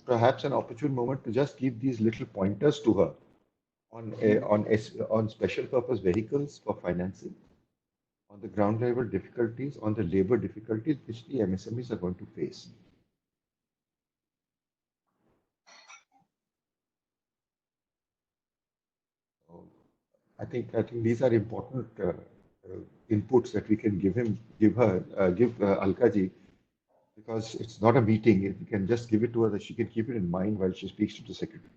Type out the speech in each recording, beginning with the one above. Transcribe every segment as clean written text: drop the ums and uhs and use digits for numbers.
perhaps an opportune moment to just give these little pointers to her on special purpose vehicles for financing, on the ground level difficulties, on the labor difficulties which the MSMEs are going to face. I think these are important inputs that we can give Alka ji, because it's not a meeting. If we can just give it to her, that she can keep it in mind while she speaks to the secretary.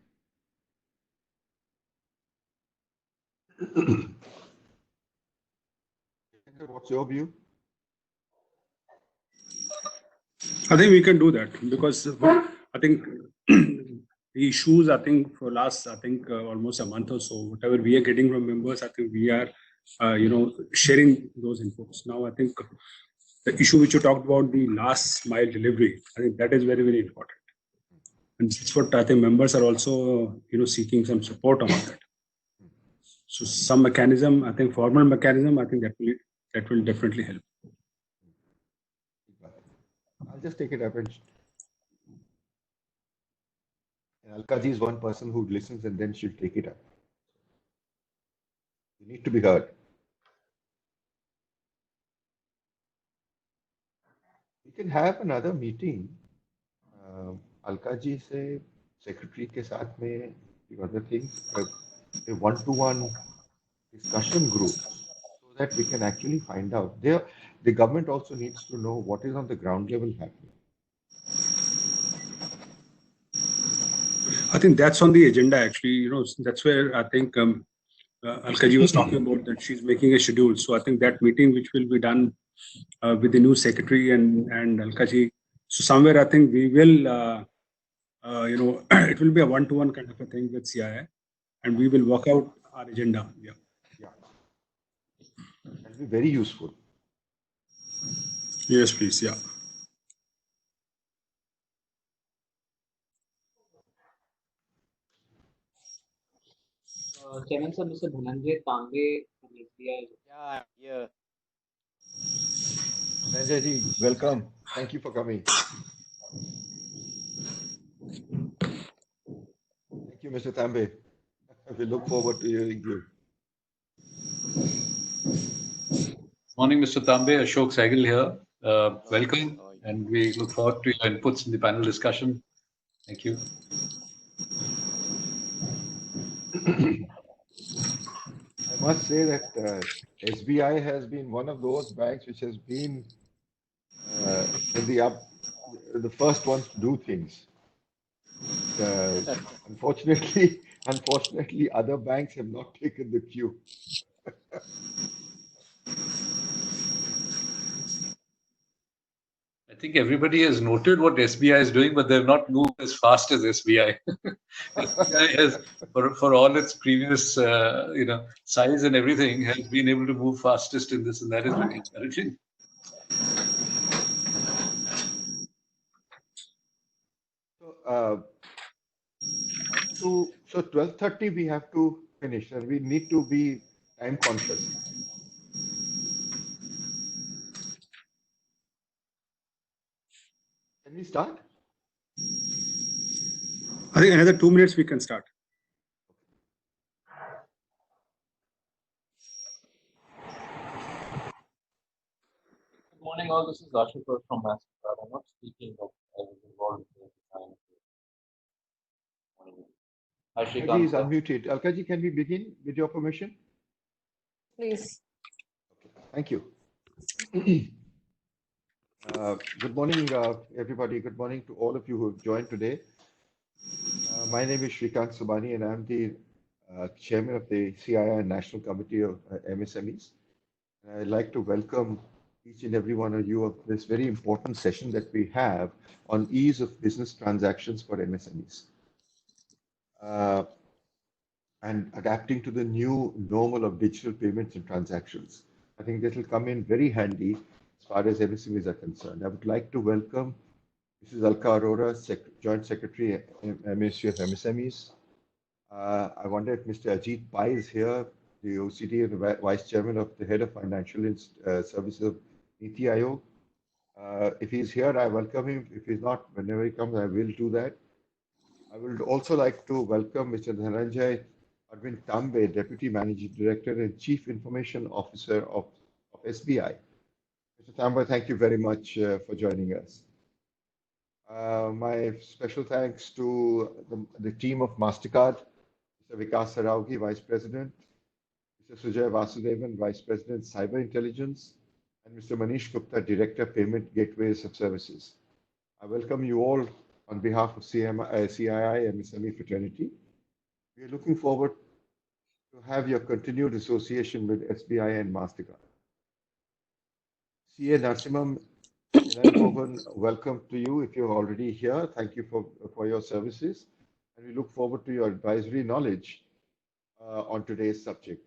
What's your view? I think we can do that, because I think the issues, I think for last, almost a month or so, whatever we are getting from members, I think we are, sharing those inputs. Now, I think the issue which you talked about, the last mile delivery, I think that is very, very important. And that's what I think members are also, seeking some support on that. So some mechanism, I think formal mechanism, I think that will definitely help. I'll just take it up, and Alka ji is one person who listens and then she'll take it up. You need to be heard. We can have another meeting. Alka ji se secretary ke saath mein, the other things, a one-to-one discussion group, so that we can actually find out. The government also needs to know what is on the ground level happening. I think that's on the agenda, actually. That's where I think Alka ji was talking about that she's making a schedule. So I think that meeting, which will be done with the new secretary and Alka ji. So somewhere I think we will, it will be a one-to-one kind of a thing with CII, and we will work out our agenda. Yeah. That'll be very useful. Yes, please. Yeah. Chairman sir, Mr. Dhananjay Tambe from SBI. Yeah, yeah. Dhananjay ji, welcome. Thank you for coming. Thank you, Mr. Tambe. We look forward to hearing you. Morning, Mr. Tambe. Ashok Sehgal here. Welcome, and we look forward to your inputs in the panel discussion. Thank you. I must say that SBI has been one of those banks which has been the first ones to do things. Unfortunately, other banks have not taken the cue. I think everybody has noted what SBI is doing, but they've not moved as fast as SBI. SBI has, for all its previous, size and everything, has been able to move fastest in this, and that is very encouraging. So 12:30 we have to finish, and we need to be time conscious. Can we start? I think another 2 minutes we can start. Good morning, all. This is Ashutosh from Mastercard. I'm not speaking, but I was involved in the design of the Alka ji is unmuted. Alka ji, can we begin with your permission? Please. Okay, thank you. Good morning, everybody. Good morning to all of you who have joined today. My name is Shrikant Subani, and I'm the chairman of the CII National Committee of MSMEs. I'd like to welcome each and every one of you of this very important session that we have on ease of business transactions for MSMEs. And adapting to the new normal of digital payments and transactions. I think this will come in very handy as far as MSMEs are concerned. I would like to welcome Mrs. Alka Arora, Joint Secretary, Ministry of MSMEs. I wonder if Mr. Ajit Pai is here, the OCD and the Vice Chairman of the Head of Financial Services of Niti Aayog. If he's here, I welcome him. If he's not, whenever he comes, I will do that. I would also like to welcome Mr. Dhananjay Arvind Tambe, Deputy Managing Director and Chief Information Officer of SBI. Mr. Tambe, thank you very much for joining us. My special thanks to the team of MasterCard, Mr. Vikas Saraugi, Vice President, Mr. Sujay Vasudevan, Vice President, Cyber Intelligence, and Mr. Manish Gupta, Director, Payment Gateways of Services. I welcome you all on behalf of CII and MSME fraternity. We are looking forward to have your continued association with SBI and MasterCard. CA Narasimham Elangovan, welcome to you if you're already here. Thank you for your services. And we look forward to your advisory knowledge on today's subject.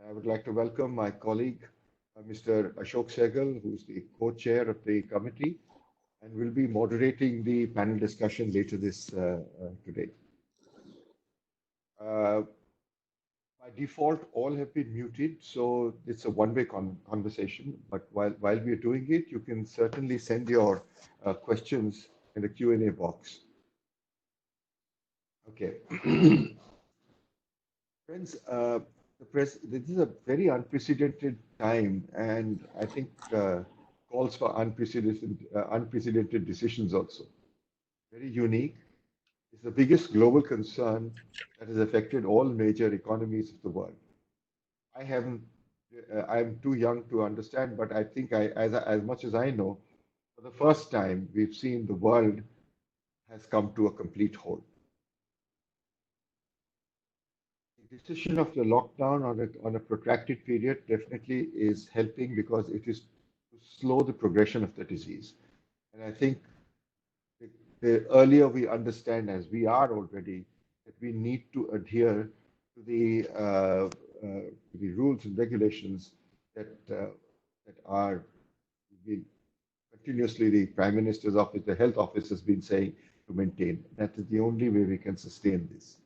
I would like to welcome my colleague, Mr. Ashok Sehgal, who's the co-chair of the committee and will be moderating the panel discussion later today. By default, all have been muted, so it's a one-way conversation. But while we are doing it, you can certainly send your questions in the Q&A box. Okay. Friends, this is a very unprecedented time, and I think calls for unprecedented decisions also. Very unique. It's the biggest global concern that has affected all major economies of the world. I'm too young to understand, but I think as much as I know, for the first time, we've seen the world has come to a complete halt. The decision of the lockdown on a protracted period definitely is helping because it is to slow the progression of the disease. And I think the earlier we understand, as we are already, that we need to adhere to the rules and regulations that are continuously the Prime Minister's office, the Health Office has been saying to maintain. That is the only way we can sustain this.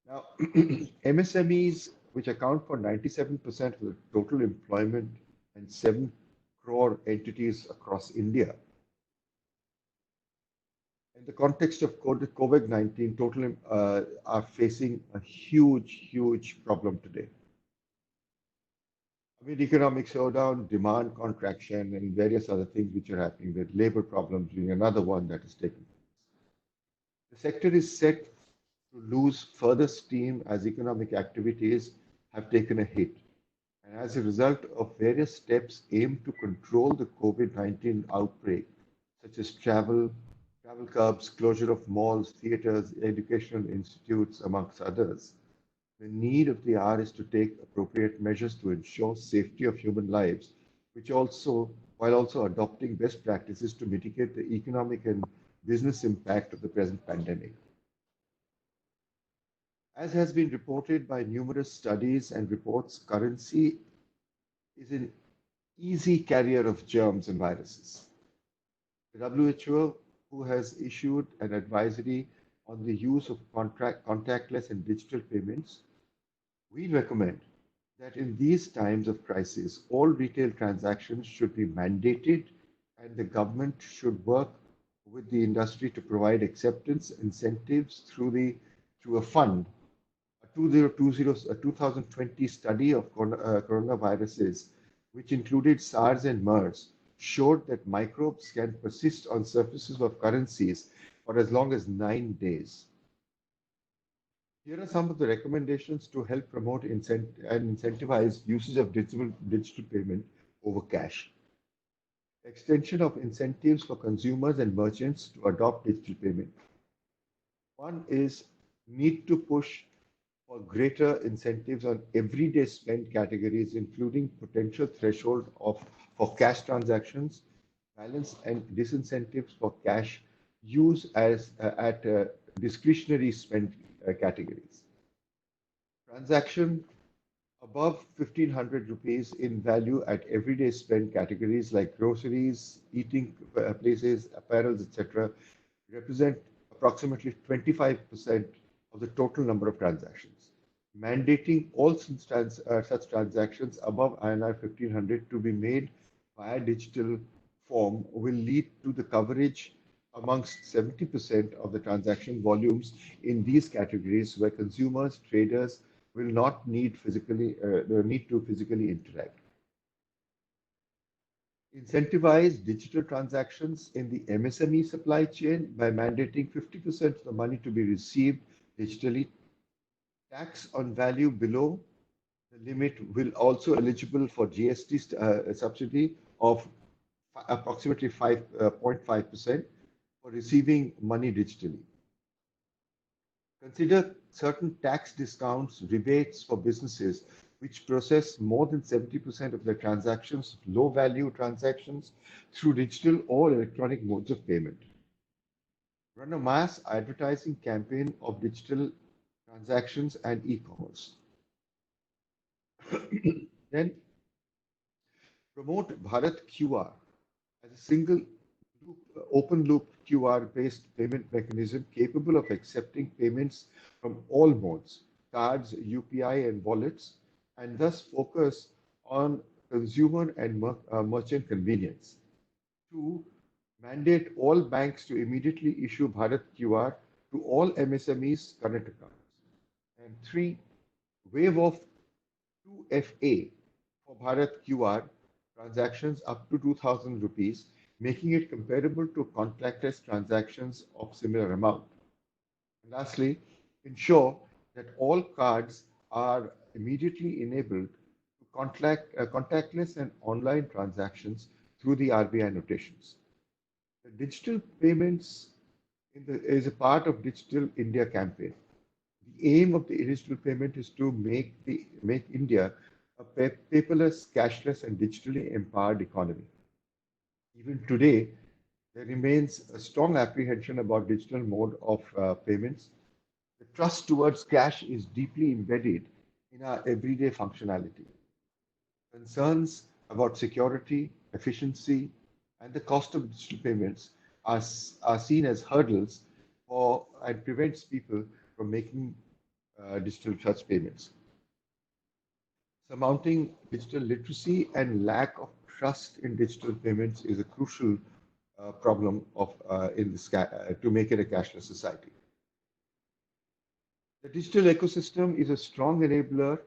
Now, MSMEs, which account for 97% of the total employment and 7 crore entities across India, in the context of COVID-19, total are facing a huge problem today. Amid economic slowdown, demand contraction, and various other things which are happening, with labor problems being another one that is taking place. The sector is set to lose further steam as economic activities have taken a hit. And as a result of various steps aimed to control the COVID-19 outbreak, such as travel curbs, closure of malls, theaters, educational institutes, amongst others, the need of the hour is to take appropriate measures to ensure safety of human lives, while also adopting best practices to mitigate the economic and business impact of the present pandemic. As has been reported by numerous studies and reports, currency is an easy carrier of germs and viruses. The WHO, who has issued an advisory on the use of contactless and digital payments, we recommend that in these times of crisis, all retail transactions should be mandated and the government should work with the industry to provide acceptance incentives through a fund. A 2020 study of coronaviruses, which included SARS and MERS, showed that microbes can persist on surfaces of currencies for as long as 9 days. Here are some of the recommendations to help promote and incentivize usage of digital payment over cash. Extension of incentives for consumers and merchants to adopt digital payment. One is need to push for greater incentives on everyday spend categories, including potential threshold for cash transactions, balance and disincentives for cash use at discretionary spend categories. Transaction above 1,500 rupees in value at everyday spend categories like groceries, eating places, apparels, etc., represent approximately 25% of the total number of transactions. Mandating all such transactions above INR 1,500 to be made via digital form will lead to the coverage amongst 70% of the transaction volumes in these categories, where consumers, traders will not need to physically interact. Incentivize digital transactions in the MSME supply chain by mandating 50% of the money to be received digitally. Tax on value below the limit will also eligible for GST subsidy of approximately 5.5% for receiving money digitally. Consider certain tax discounts, rebates for businesses which process more than 70% of their transactions, low value transactions, through digital or electronic modes of payment. Run a mass advertising campaign of digital transactions and e-commerce. Then promote Bharat QR as a single open loop QR based payment mechanism capable of accepting payments from all modes, cards, UPI, and wallets, and thus focus on consumer and merchant convenience. 2. Mandate all banks to immediately issue Bharat QR to all MSMEs current accounts. And 3. Waive off 2FA for Bharat QR transactions up to 2,000 rupees, making it comparable to contactless transactions of similar amount. And lastly, ensure that all cards are immediately enabled to contactless and online transactions through the RBI notations. The digital payments is a part of Digital India campaign. The aim of the digital payment is to make India a paperless, cashless, and digitally empowered economy. Even today, there remains a strong apprehension about digital mode of payments. The trust towards cash is deeply embedded in our everyday functionality. Concerns about security, efficiency, and the cost of digital payments are seen as hurdles and prevents people from making digital such payments. Surmounting digital literacy and lack of trust in digital payments is a crucial problem to make it a cashless society. The digital ecosystem is a strong enabler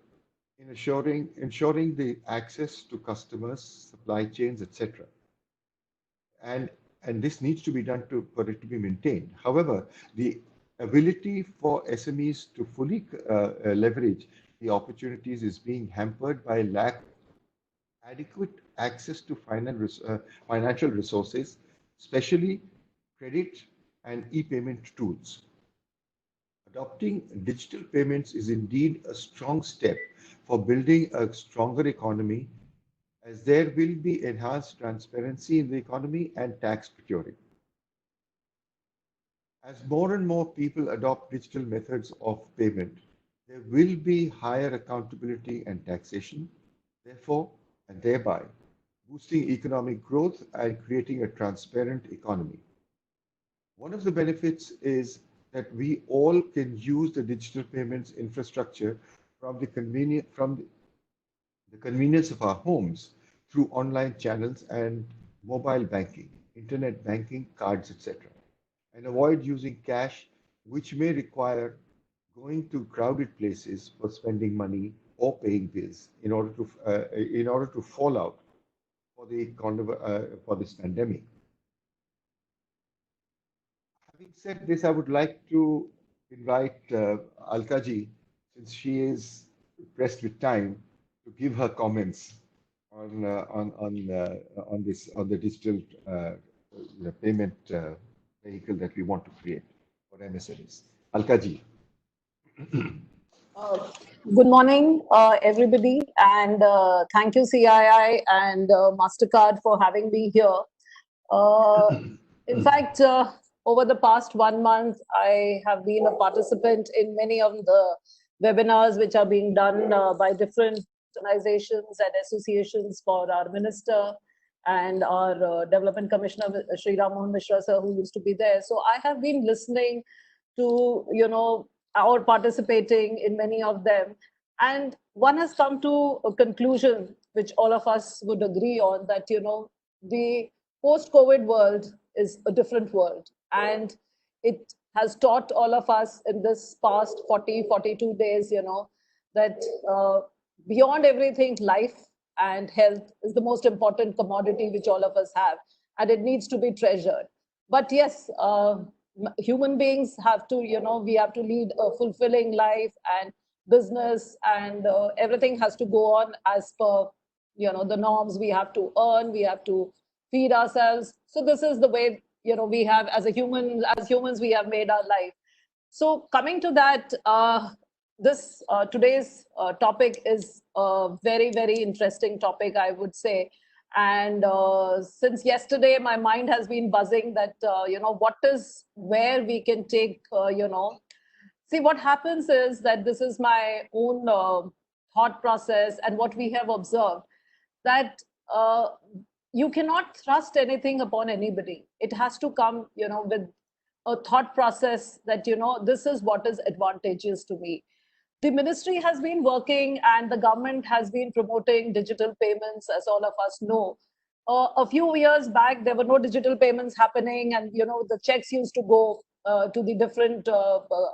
in ensuring the access to customers, supply chains, etc. And this needs to be done for it to be maintained. However, the ability for SMEs to fully leverage the opportunities is being hampered by lack of adequate access to financial resources, especially credit and e-payment tools. Adopting digital payments is indeed a strong step for building a stronger economy, as there will be enhanced transparency in the economy and tax procuring. As more and more people adopt digital methods of payment, there will be higher accountability and taxation, therefore, and thereby boosting economic growth and creating a transparent economy. One of the benefits is that we all can use the digital payments infrastructure from the convenience of our homes through online channels and mobile banking, internet banking, cards, etc., and avoid using cash, which may require going to crowded places for spending money or paying bills in order to fall out for this pandemic. Having said this, I would like to invite Alka-ji, since she is pressed with time, to give her comments on the digital payment vehicle that we want to create for MSMEs. Alka-ji. Good morning, everybody, and thank you, CII and MasterCard, for having me here. In fact, over the past 1 month, I have been a participant in many of the webinars which are being done by different organizations and associations for our minister and our Development Commissioner, Sri Ram Mishra sir, who used to be there. So I have been listening to, or participating in many of them. And one has come to a conclusion, which all of us would agree on, that, the post-COVID world is a different world. And it has taught all of us in this past 40, 42 days, that beyond everything, life and health is the most important commodity which all of us have, and it needs to be treasured. But yes, human beings have to, we have to lead a fulfilling life, and business and everything has to go on as per, the norms. We have to earn, we have to feed ourselves. So this is the way, we have as humans, we have made our life. So coming to that, this today's topic is a very, very interesting topic, I would say. And since yesterday, my mind has been buzzing that, where we can take, see, what happens is that this is my own thought process and what we have observed, that you cannot thrust anything upon anybody. It has to come, with a thought process that, this is what is advantageous to me. The ministry has been working and the government has been promoting digital payments, as all of us know. A few years back, there were no digital payments happening, and the checks used to go to the different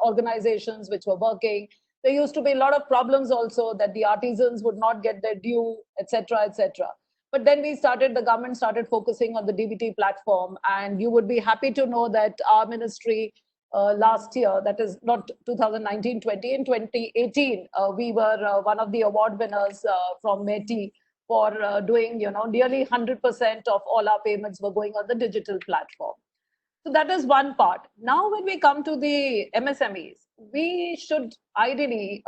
organizations which were working. There used to be a lot of problems also, that the artisans would not get their due, etc., etc. But then the government started focusing on the DBT platform, and you would be happy to know that our ministry last year, that is not 2019-20, in 2018, we were one of the award winners from METI for doing, nearly 100% of all our payments were going on the digital platform. So that is one part. Now, when we come to the MSMEs, we should ideally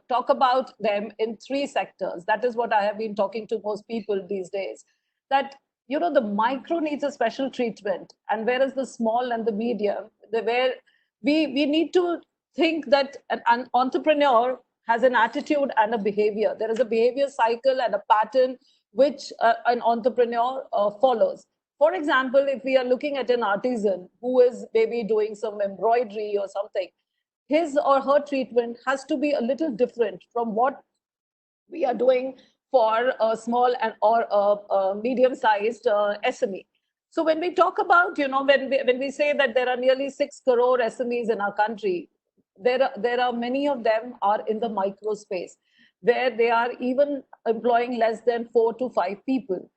talk about them in three sectors. That is what I have been talking to most people these days, that, the micro needs a special treatment, and whereas the small and the medium, where we need to think that an entrepreneur has an attitude and a behavior. There is a behavior cycle and a pattern which an entrepreneur follows. For example, if we are looking at an artisan who is maybe doing some embroidery or something, his or her treatment has to be a little different from what we are doing for a small and or a medium-sized SME. So when we talk about, when we say that there are nearly 6 crore SMEs in our country, there are many of them are in the micro space, where they are even employing less than 4 to 5 people.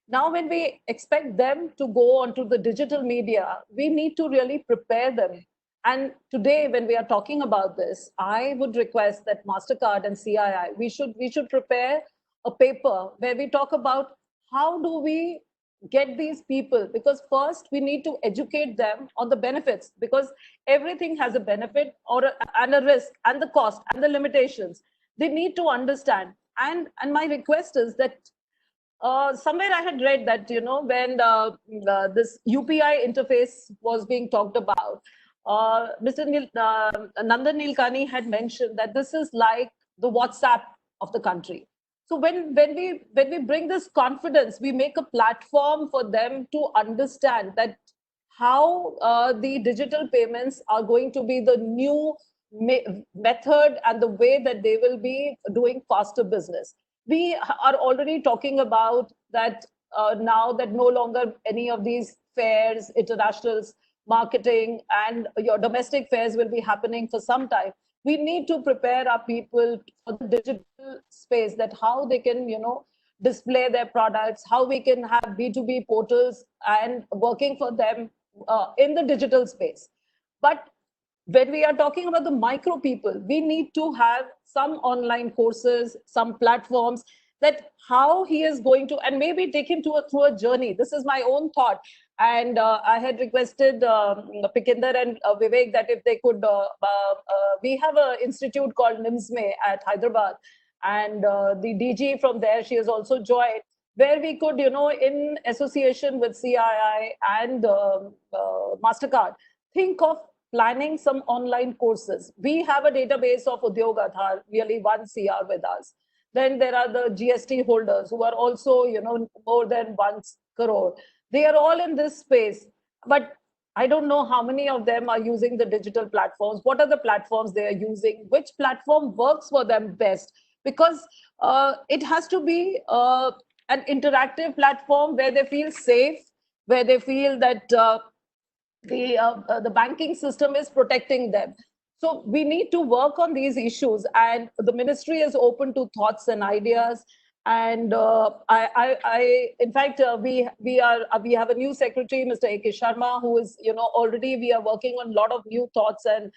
Now, when we expect them to go onto the digital media, we need to really prepare them. And today, when we are talking about this, I would request that MasterCard and CII, we should prepare a paper where we talk about how do we get these people, because first we need to educate them on the benefits, because everything has a benefit and a risk and the cost and the limitations. They need to understand. And my request is that somewhere I had read that, when this UPI interface was being talked about, Mr. Nandan Nilekani had mentioned that this is like the WhatsApp of the country. So when we bring this confidence, we make a platform for them to understand that how the digital payments are going to be the new method and the way that they will be doing faster business. We are already talking about that now, that no longer any of these fairs, internationals, marketing, and your domestic fairs will be happening for some time. We need to prepare our people for the digital space, that how they can, display their products, how we can have B2B portals and working for them in the digital space. But when we are talking about the micro people, we need to have some online courses, some platforms, that how he is going to, and maybe take him through a journey. This is my own thought. And I had requested Pikinder and Vivek that if they could, we have an institute called MSME at Hyderabad, and the DG from there, she has also joined, where we could, in association with CII and MasterCard, think of planning some online courses. We have a database of Udyog Aadhaar, nearly 1 CR with us. Then there are the GST holders who are also, more than 1 crore. They are all in this space, but I don't know how many of them are using the digital platforms. What are the platforms they are using? Which platform works for them best? Because it has to be an interactive platform where they feel safe, where they feel that the banking system is protecting them. So we need to work on these issues, and the ministry is open to thoughts and ideas. And in fact, we have a new secretary, Mr. A.K. Sharma, who is, already we are working on a lot of new thoughts. And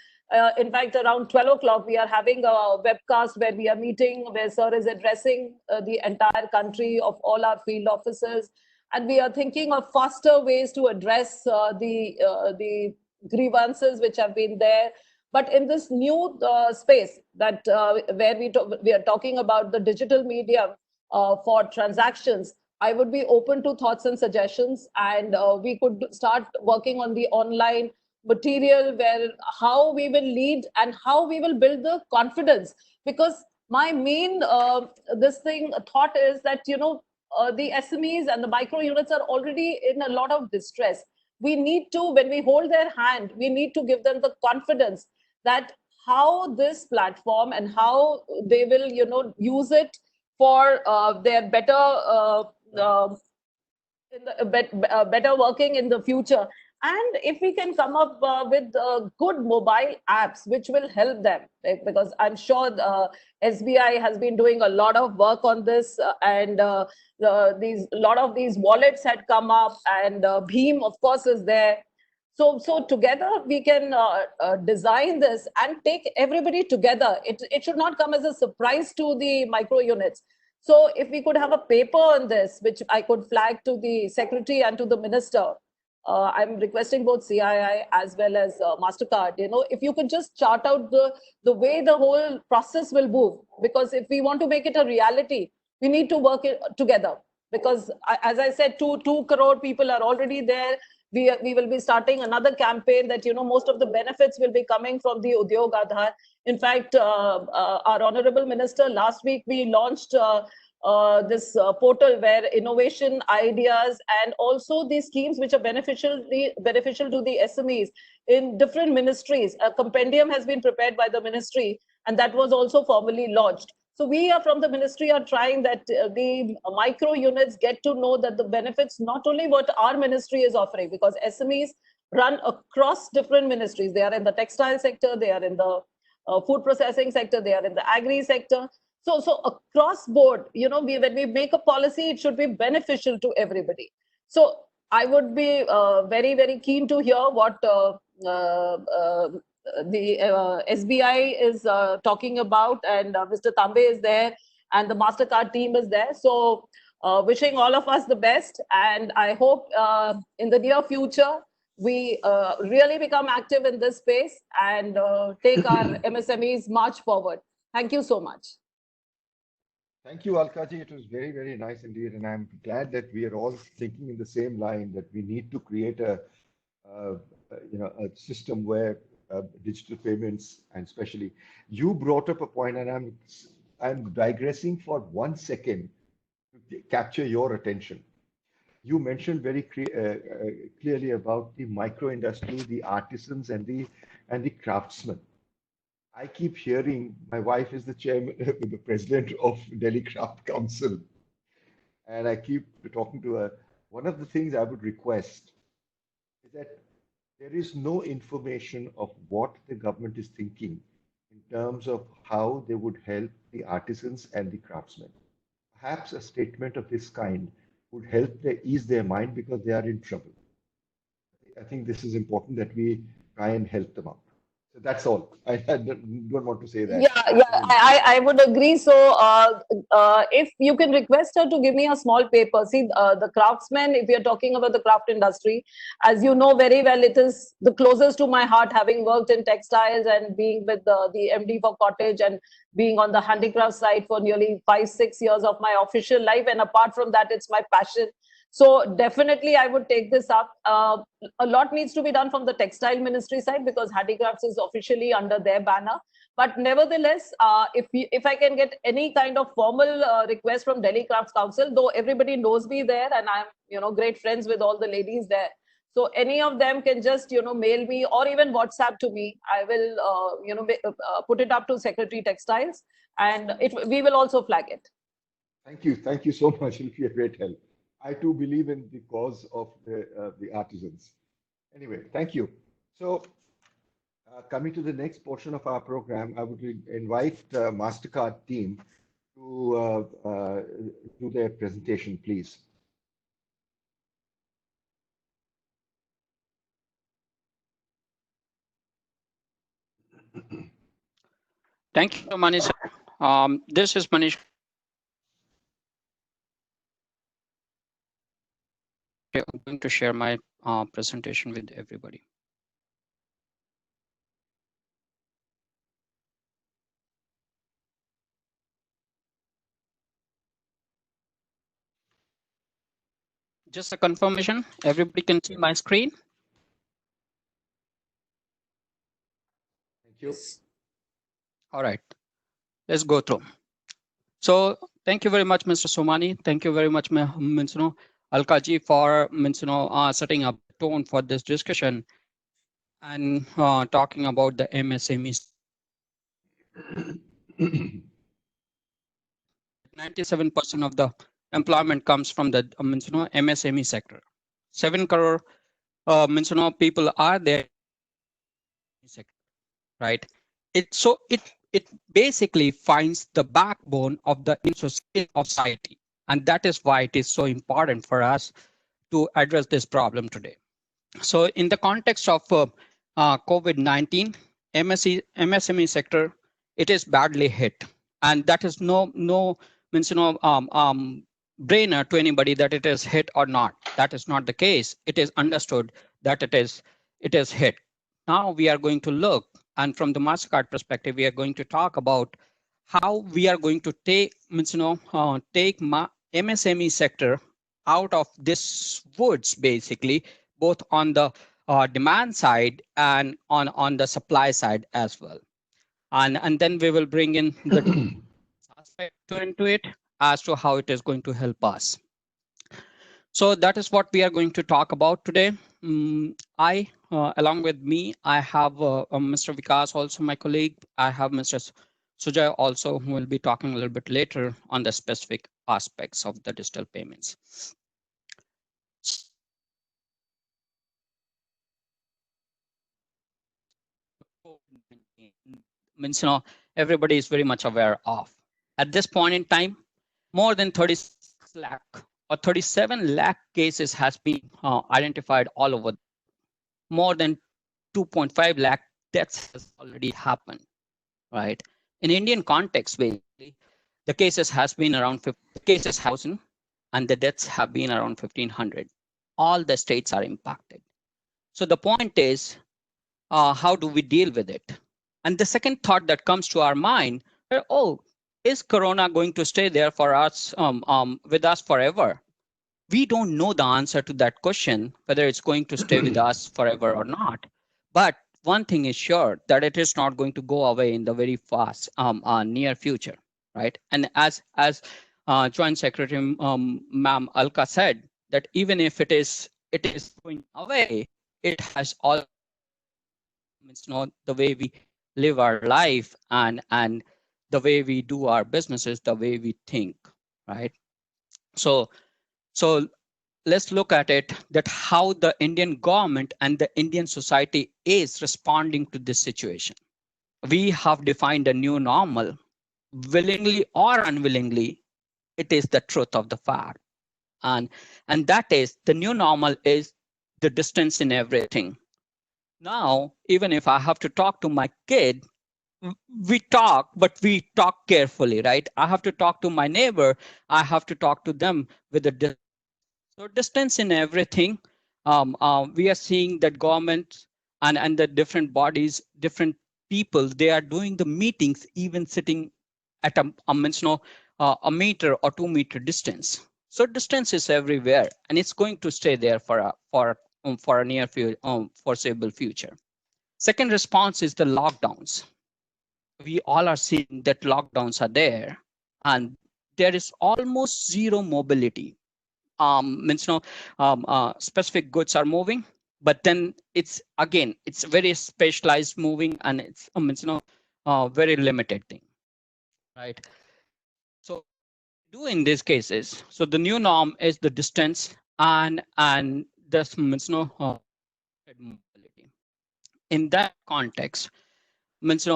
in fact, around 12 o'clock, we are having a webcast where we are meeting, where Sir is addressing the entire country of all our field officers. And we are thinking of faster ways to address the grievances which have been there. But in this new space that where we are talking about the digital medium for transactions, I would be open to thoughts and suggestions, and we could start working on the online material where how we will lead and how we will build the confidence. Because my main thought is that the SMEs and the micro units are already in a lot of distress. We need to, when we hold their hand, we need to give them the confidence that how this platform and how they will, use it for their better better working in the future. And if we can come up with good mobile apps which will help them, because I'm sure SBI has been doing a lot of work on this, and a lot of these wallets had come up, and Bheem, of course, is there. So together we can design this and take everybody together. It should not come as a surprise to the micro units. So if we could have a paper on this, which I could flag to the secretary and to the minister, I'm requesting both CII as well as MasterCard, if you could just chart out the way the whole process will move. Because if we want to make it a reality, we need to work together. Because as I said, 2 crore people are already there. We will be starting another campaign that, most of the benefits will be coming from the Udyog Aadhaar. In fact, our Honorable Minister, last week, we launched this portal where innovation ideas and also these schemes which are beneficial to the SMEs in different ministries. A compendium has been prepared by the ministry, and that was also formally launched. So we are from the ministry are trying that the micro units get to know that the benefits, not only what our ministry is offering, because SMEs run across different ministries. They are in the textile sector, they are in the food processing sector, they are in the agri sector. So across board, when we make a policy, it should be beneficial to everybody. So I would be very, very keen to hear what the SBI is talking about, and Mr. Tambe is there, and the MasterCard team is there. So wishing all of us the best, and I hope in the near future we really become active in this space and take our MSMEs march forward. Thank you so much. Thank you, Alkaji. It was very, very nice indeed, and I'm glad that we are all thinking in the same line, that we need to create a system where digital payments, and especially you brought up a point, and I'm digressing for 1 second to capture your attention. You mentioned very clearly about the micro industry, the artisans, and the craftsmen. I keep hearing, my wife is the chairman, the president of Delhi Craft Council, and I keep talking to her. One of the things I would request is that there is no information of what the government is thinking in terms of how they would help the artisans and the craftsmen. Perhaps a statement of this kind would help ease their mind, because they are in trouble. I think this is important that we try and help them out. So that's all. I don't want to say that. Yeah, I would agree. So if you can request her to give me a small paper. See, the craftsmen, if you're talking about the craft industry, as you know very well, it is the closest to my heart, having worked in textiles and being with the MD for cottage and being on the handicraft side for nearly 5-6 years of my official life. And apart from that, it's my passion. So definitely I would take this up. A lot needs to be done from the textile ministry side, because handicrafts is officially under their banner. But nevertheless, if I can get any kind of formal request from Delhi Crafts Council, though everybody knows me there and I'm great friends with all the ladies there. So any of them can just mail me or even WhatsApp to me. I will put it up to Secretary Textiles, and we will also flag it. Thank you so much. It'll be a great help. I too believe in the cause of the artisans, Anyway, thank you. So, coming to the next portion of our program, I would invite MasterCard team to do their presentation, please. Thank you, Manish. This is Manish. I'm going to share my presentation with everybody. Just a confirmation, everybody can see my screen? Thank you. All right, let's go through. So thank you very much, Mr. Somani. Thank you very much, Alkaji, for setting up the tone for this discussion and talking about the MSMEs. 97% of the employment comes from the MSME sector. 7 crore people are there, right? It basically finds the backbone of the society, and that is why it is so important for us to address this problem today. So in the context of COVID-19, MSME sector, it is badly hit, and that is no brainer to anybody that it is hit or not. That is not the case. It is understood that it is hit. Now we are going to look, and from the MasterCard perspective, we are going to talk about how we are going to take MSME sector out of this woods, basically, both on the demand side and on the supply side as well. And then we will bring in the aspect into it as to how it is going to help us. So that is what we are going to talk about today. Along with me, I have Mr. Vikas, also my colleague. I have Mr. Sujay also, who will be talking a little bit later on the specific aspects of the digital payments. Means, everybody is very much aware of. At this point in time, more than 36 lakh or 37 lakh cases has been identified all over. More than 2.5 lakh deaths has already happened, right? In Indian context, basically, the cases has been around 50 cases 1,000, and the deaths have been around 1,500. All the states are impacted. So the point is, how do we deal with it? And the second thought that comes to our mind, is Corona going to stay there for us, with us forever? We don't know the answer to that question, whether it's going to stay with us forever or not. But one thing is sure, that it is not going to go away in the very fast near future, right? And as Joint Secretary Ma'am Alka said, that even if it is going away, it has all the way we live our life and the way we do our businesses, the way we think, right? So let's look at it, that how the Indian government and the Indian society is responding to this situation. We have defined a new normal, willingly or unwillingly. It is the truth of the fact, and that is the new normal is the distance in everything. Now, even if I have to talk to my kid, we talk, but we talk carefully, right? I have to talk to my neighbor. I have to talk to them with a distance. So distance in everything. We are seeing that government and the different bodies, different people, they are doing the meetings, even sitting at a meter or 2 meter distance. So distance is everywhere, and it's going to stay there for a near foreseeable future. Second response is the lockdowns. We all are seeing that lockdowns are there, and there is almost zero mobility. Specific goods are moving, but then it's very specialized moving, and it's very limited thing, right? So do in these cases, so the new norm is the distance and this mobility. In that context, means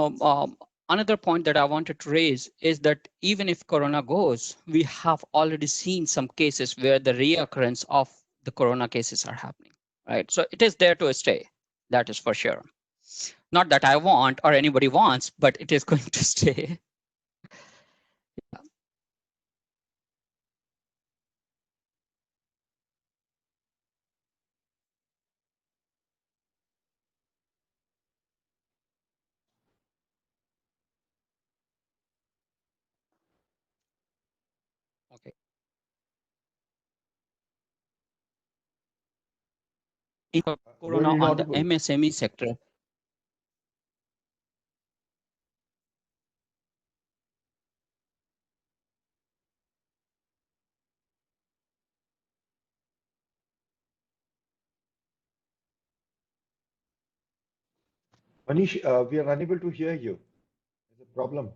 another point that I wanted to raise is that even if Corona goes, we have already seen some cases where the reoccurrence of the Corona cases are happening, right? So it is there to stay. That is for sure. Not that I want or anybody wants, but it is going to stay. Okay. In Corona Very on the inaudible. MSME sector, Manish, we are unable to hear you. There's a problem.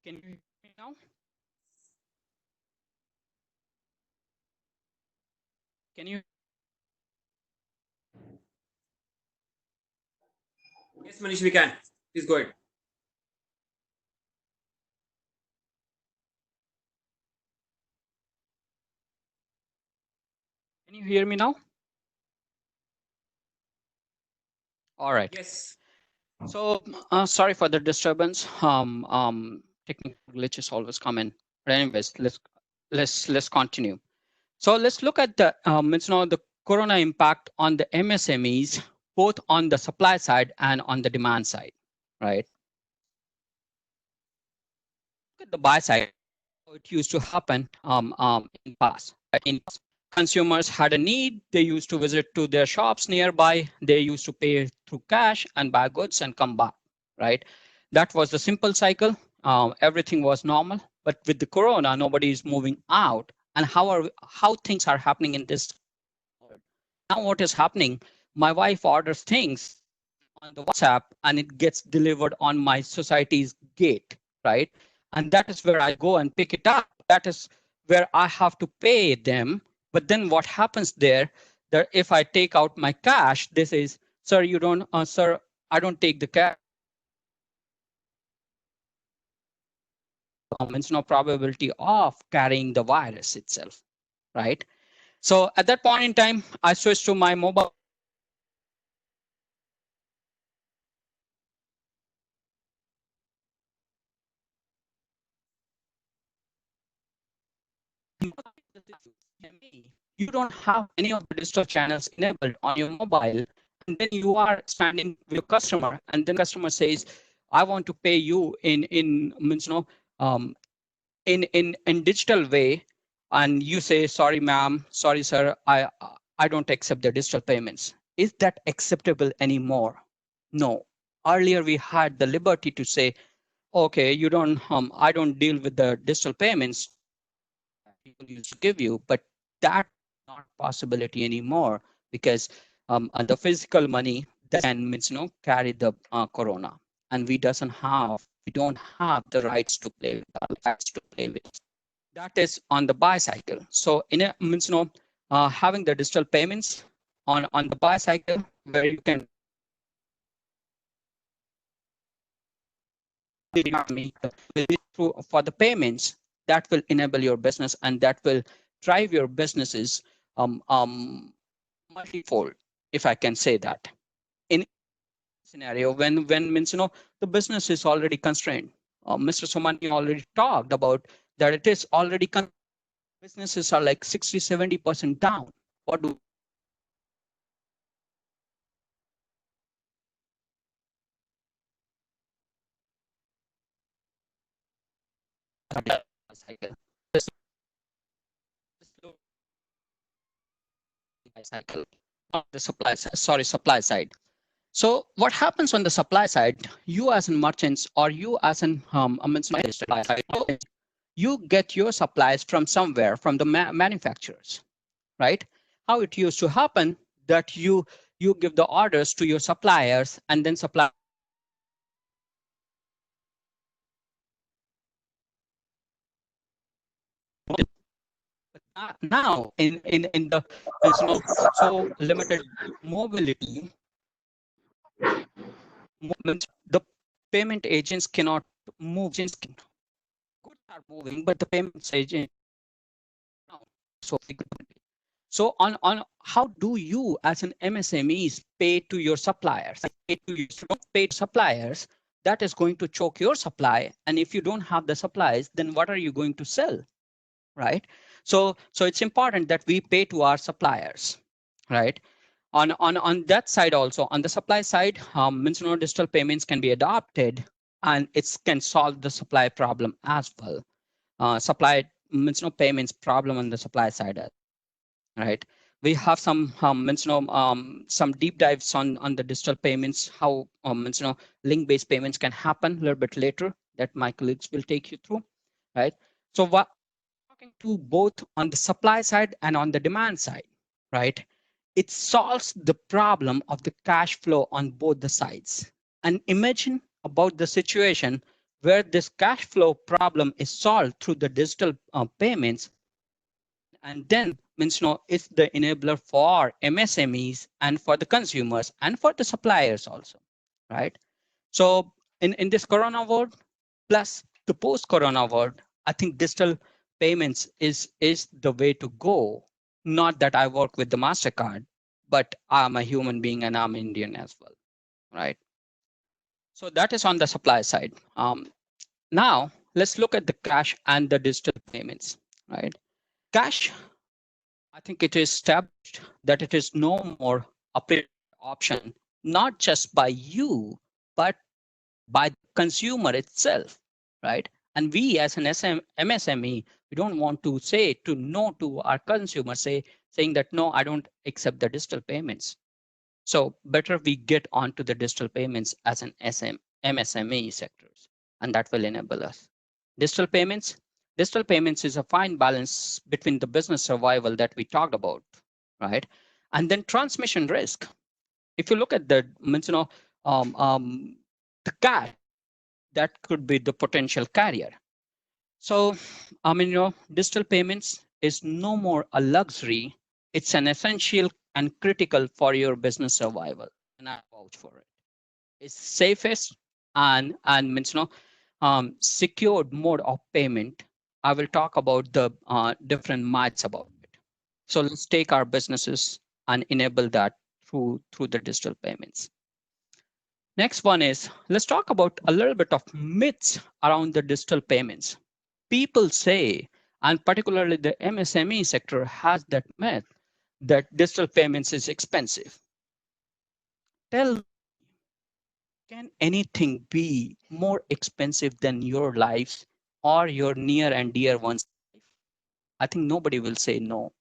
can you hear me now? Can you? Yes, Manish, we can. Please go ahead. Can you hear me now? All right. Yes. So sorry for the disturbance. Technical glitches always come in. But anyways, let's continue. So let's look at the the Corona impact on the MSMEs, both on the supply side and on the demand side, right? Look at the buy side. How it used to happen in past. In past, consumers had a need. They used to visit to their shops nearby. They used to pay through cash and buy goods and come back, right? That was the simple cycle. Everything was normal. But with the Corona, nobody is moving out. And how things are happening in this. Now what is happening? My wife orders things on the WhatsApp and it gets delivered on my society's gate, right? And that is where I go and pick it up. That is where I have to pay them. But then what happens there, that if I take out my cash, this is, sir, you don't, sir, I don't take the cash. It's no probability of carrying the virus itself, right? So at that point in time, I switched to my mobile. You don't have any of the digital channels enabled on your mobile, and then you are standing with your customer, and then customer says, "I want to pay you in means in digital way," and you say, "Sorry, ma'am, sorry, sir, I don't accept the digital payments." Is that acceptable anymore? No. Earlier we had the liberty to say, "Okay, you don't I don't deal with the digital payments people used to give you," but that's not a possibility anymore because and the physical money that can means carry the Corona, and we don't have the rights to play with that is on the buy cycle. So in a means having the digital payments on the buy cycle where you can through for the payments that will enable your business and that will drive your businesses multifold, if I can say that. In scenario when means the business is already constrained, Mr. Somani already talked about that it is already businesses are like 60-70% down. What do cycle? Cycle on the supply side, supply side. So what happens on the supply side, you as in merchants or you as in supply side, you get your supplies from somewhere, from the manufacturers, right? How it used to happen that you give the orders to your suppliers and then supply now in the so limited mobility, the payment agents cannot move. Goods are moving, but the payments agent so frequently. So on how do you as an MSMEs pay to your suppliers? If you don't pay to suppliers, that is going to choke your supply. And if you don't have the supplies, then what are you going to sell? Right? So it's important that we pay to our suppliers, right? On that side also, on the supply side, digital payments can be adopted and it can solve the supply problem as well. Supply payments problem on the supply side, right? We have some some deep dives on the digital payments, how link-based payments can happen a little bit later that my colleagues will take you through, right? So what talking to both on the supply side and on the demand side, right? It solves the problem of the cash flow on both the sides. And imagine about the situation where this cash flow problem is solved through the digital payments. And then it's the enabler for MSMEs and for the consumers and for the suppliers also, right? So in this Corona world, plus the post-Corona world, I think digital payments is the way to go. Not that I work with the MasterCard, but I'm a human being and I'm Indian as well, right? So that is on the supply side. Now let's look at the cash and the digital payments, right? Cash, I think it is established that it is no more a paid option, not just by you, but by the consumer itself, right? And we as an MSME, we don't want to say to no to our consumer, saying that, no, I don't accept the digital payments. So better we get onto the digital payments as an MSME sectors, and that will enable us. Digital payments is a fine balance between the business survival that we talked about, right? And then transmission risk. If you look at the, the cash, that could be the potential carrier. So, digital payments is no more a luxury. It's an essential and critical for your business survival. And I vouch for it. It's safest and secured mode of payment. I will talk about the different myths about it. So let's take our businesses and enable that through the digital payments. Next one is, let's talk about a little bit of myths around the digital payments. People say, and particularly the MSME sector has that myth that digital payments is expensive. Can anything be more expensive than your lives or your near and dear ones' life? I think nobody will say no.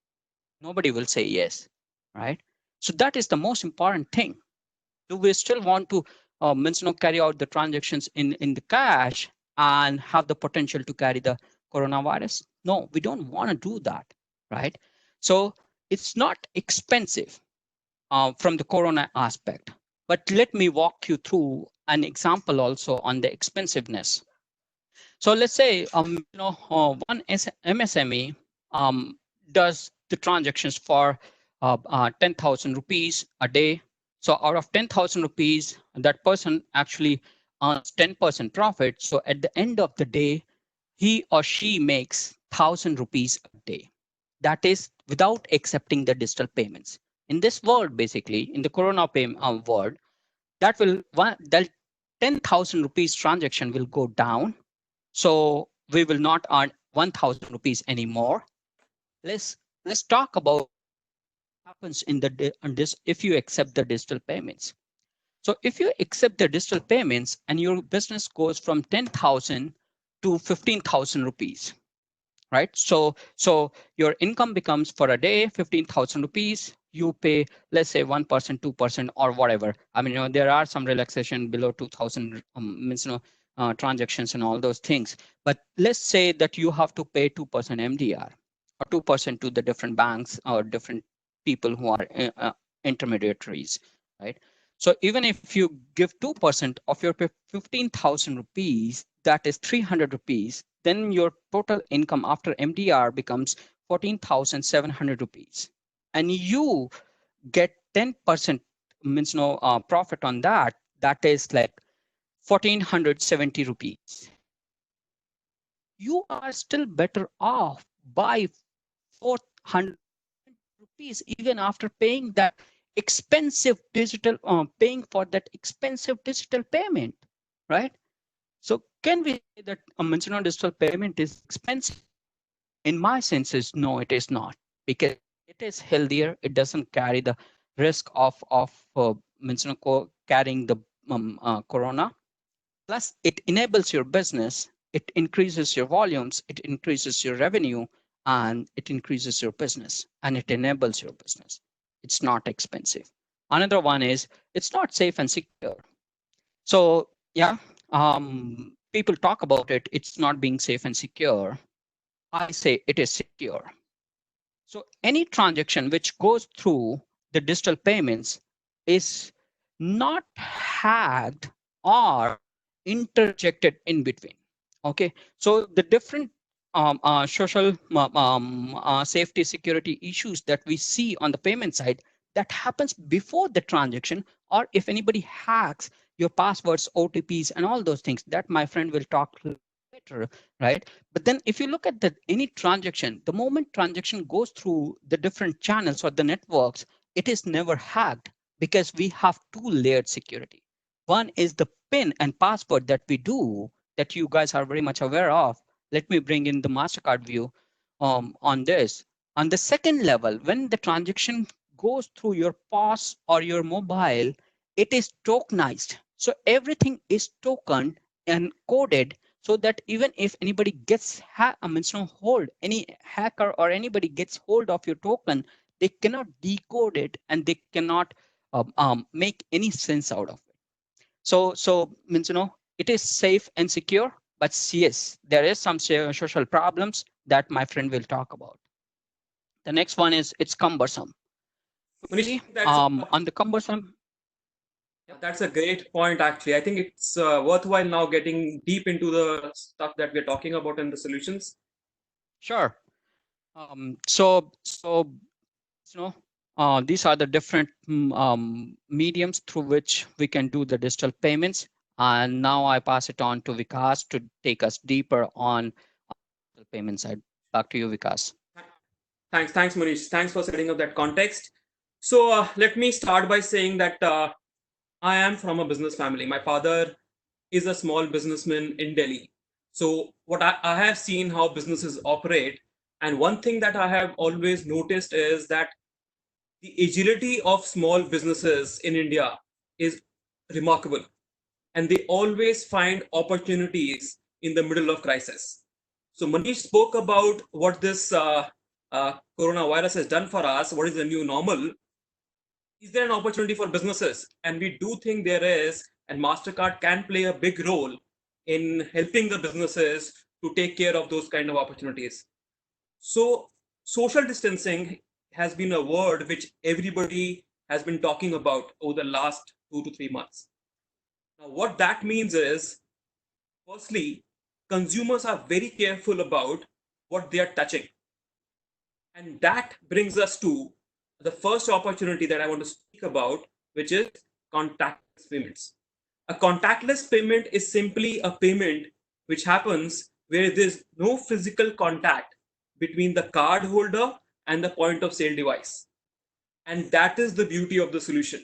Nobody will say yes, right? So that is the most important thing. Do we still want to carry out the transactions in the cash and have the potential to carry the coronavirus? No, we don't want to do that, right? So it's not expensive from the corona aspect. But let me walk you through an example also on the expensiveness. So let's say one MSME does the transactions for 10,000 rupees a day. So out of 10,000 rupees, that person actually earns 10% profit. So at the end of the day, he or she makes 1,000 rupees a day. That is without accepting the digital payments. In this world, basically, in the corona payment world, that 10,000 rupees transaction will go down. So we will not earn 1,000 rupees anymore. Let's talk about what happens in this if you accept the digital payments. So if you accept the digital payments and your business goes from 10,000 to 15,000 rupees, right? So your income becomes for a day 15,000 rupees. You pay, let's say 1%, 2%, or whatever. I mean, there are some relaxation below 2,000 transactions and all those things. But let's say that you have to pay 2% MDR or 2% to the different banks or different people who are intermediaries, right? So even if you give 2% of your 15,000 rupees, that is 300 rupees, then your total income after MDR becomes 14,700 rupees, and you get 10% means profit on that, that is like 1,470 rupees. You are still better off by 400 rupees even after paying that expensive digital paying for that expensive digital payment, right? So can we say that a digital payment is expensive? In my senses, no, it is not, because it is healthier. It doesn't carry the risk of carrying the corona. Plus, it enables your business. It increases your volumes. It increases your revenue, and it increases your business, and it enables your business. It's not expensive. Another one is it's not safe and secure. So yeah, people talk about it. It's not being safe and secure. I say it is secure. So any transaction which goes through the digital payments is not hacked or interjected in between. Okay, so the different social safety security issues that we see on the payment side, that happens before the transaction, or if anybody hacks your passwords, OTPs, and all those things, that my friend will talk later, right? But then if you look at any transaction, the moment transaction goes through the different channels or the networks, it is never hacked, because we have two-layered security. One is the PIN and password that we do, that you guys are very much aware of. Let me bring in the MasterCard view on this. On the second level, when the transaction goes through your POS or your mobile, it is tokenized. So everything is token and coded, so that even if anybody gets hold, any hacker or anybody gets hold of your token, they cannot decode it, and they cannot make any sense out of it. So it is safe and secure, but yes, there is some social problems that my friend will talk about. The next one is it's cumbersome. Manish, On the cumbersome. That's a great point, actually. I think it's worthwhile now getting deep into the stuff that we're talking about in the solutions. Sure. So these are the different mediums through which we can do the digital payments. And now I pass it on to Vikas to take us deeper on the payment side. Back to you, Vikas. Thanks, Manish. Thanks for setting up that context. So let me start by saying that I am from a business family. My father is a small businessman in Delhi. So what I have seen how businesses operate, and one thing that I have always noticed is that the agility of small businesses in India is remarkable, and they always find opportunities in the middle of crisis. So Manish spoke about what this coronavirus has done for us. What is the new normal? Is there an opportunity for businesses? And we do think there is, and MasterCard can play a big role in helping the businesses to take care of those kind of opportunities. So social distancing has been a word which everybody has been talking about over the last 2 to 3 months. Now, what that means is, firstly, consumers are very careful about what they are touching. And that brings us to the first opportunity that I want to speak about, which is contactless payments. A contactless payment is simply a payment which happens where there's no physical contact between the card holder and the point of sale device. And that is the beauty of the solution.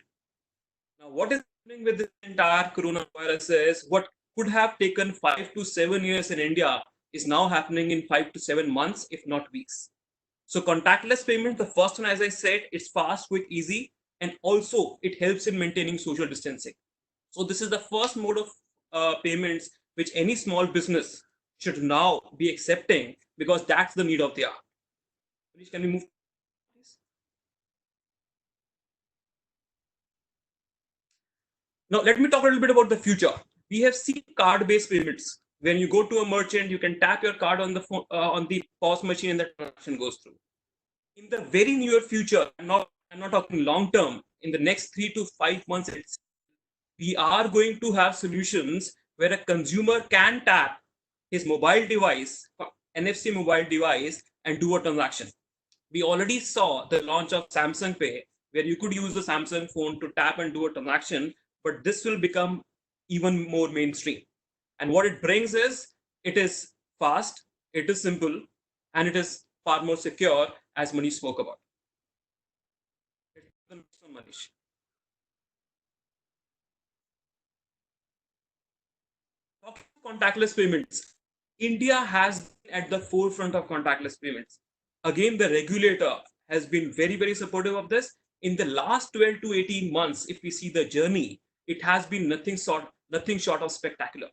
Now, what is happening with this entire coronavirus is what could have taken 5 to 7 years in India is now happening in 5 to 7 months, if not weeks. So contactless payment, the first one, as I said, it's fast, quick, easy, and also it helps in maintaining social distancing. So this is the first mode of payments which any small business should now be accepting, because that's the need of the hour. Please, can we move? Now, let me talk a little bit about the future. We have seen card-based payments. When you go to a merchant, you can tap your card on the phone, on the POS machine, and the transaction goes through. In the very near future, I'm not talking long term, in the next 3 to 5 months, we are going to have solutions where a consumer can tap his mobile device, NFC mobile device, and do a transaction. We already saw the launch of Samsung Pay, where you could use the Samsung phone to tap and do a transaction, but this will become even more mainstream. And what it brings is, it is fast, it is simple, and it is far more secure, as Manish spoke about. The next one, Manish. Talking about contactless payments, India has been at the forefront of contactless payments. Again, the regulator has been very, very supportive of this. In the last 12 to 18 months, if we see the journey, it has been nothing short of spectacular.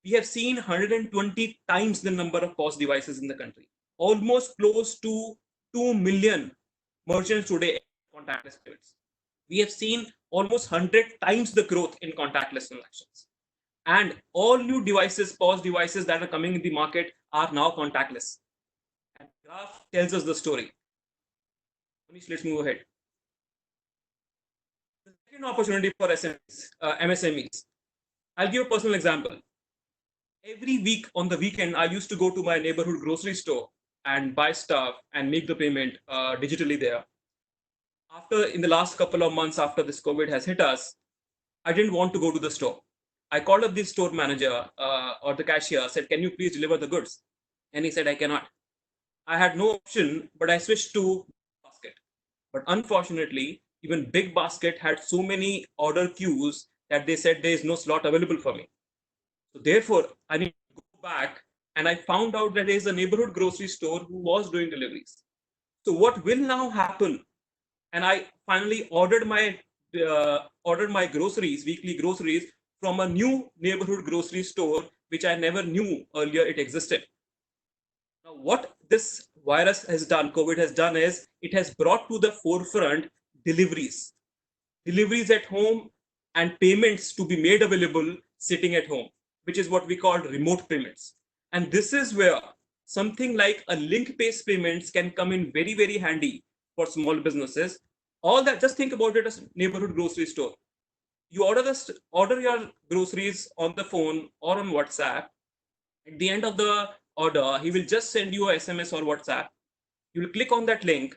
We have seen 120 times the number of POS devices in the country, almost close to 2 million merchants today contactless payments. We have seen almost 100 times the growth in contactless transactions. And all new devices, POS devices that are coming in the market are now contactless. And the graph tells us the story. Manish, let's move ahead. The second opportunity for MSMEs. I'll give a personal example. Every week on the weekend, I used to go to my neighborhood grocery store and buy stuff and make the payment digitally there. In the last couple of months after this COVID has hit us, I didn't want to go to the store. I called up the store manager or the cashier, said, "Can you please deliver the goods?" And he said, "I cannot." I had no option, but I switched to Basket. But unfortunately, even Big Basket had so many order queues that they said there is no slot available for me. So therefore, I need to go back, and I found out that there is a neighborhood grocery store who was doing deliveries. So what will now happen? And I finally ordered my groceries, weekly groceries, from a new neighborhood grocery store, which I never knew earlier it existed. Now, what this virus has done, COVID has done, is it has brought to the forefront deliveries at home and payments to be made available sitting at home, which is what we call remote payments. And this is where something like a link-based payments can come in very, very handy for small businesses. All that, just think about it as neighborhood grocery store. You order your groceries on the phone or on WhatsApp. At the end of the order, he will just send you a SMS or WhatsApp. You will click on that link,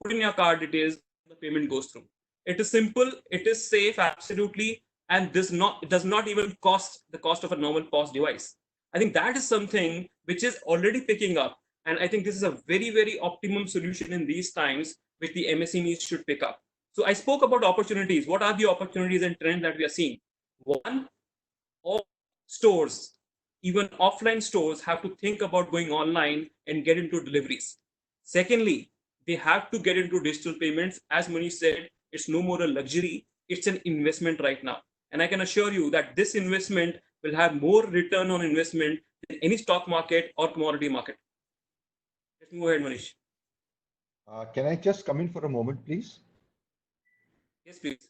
put in your card details, the payment goes through. It is simple, it is safe, absolutely, and it does not even cost the cost of a normal POS device. I think that is something which is already picking up, and I think this is a very, very optimum solution in these times, which the MSMEs should pick up. So I spoke about opportunities. What are the opportunities and trends that we are seeing? One, all stores, even offline stores, have to think about going online and get into deliveries. Secondly, they have to get into digital payments. As Manish said, it's no more a luxury, it's an investment right now. And I can assure you that this investment will have more return on investment than any stock market or commodity market. Let's move ahead, Manish. Can I just come in for a moment, please? Yes, please.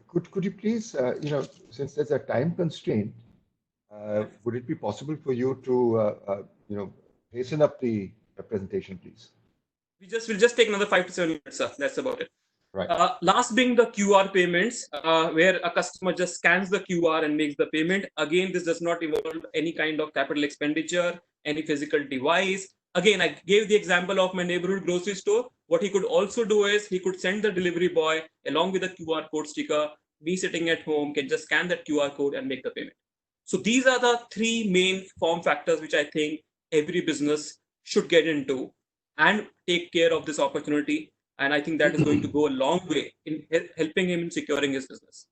Could you please, since there's a time constraint, would it be possible for you to, hasten up the presentation, please? We'll just take another 5 to 7 minutes, sir. That's about it. Right. Last being the QR payments, where a customer just scans the QR and makes the payment. Again, this does not involve any kind of capital expenditure, any physical device. Again, I gave the example of my neighborhood grocery store. What he could also do is he could send the delivery boy along with a QR code sticker. Me sitting at home can just scan that QR code and make the payment. So these are the three main form factors which I think every business should get into and take care of this opportunity. And I think that is going to go a long way in helping him in securing his business.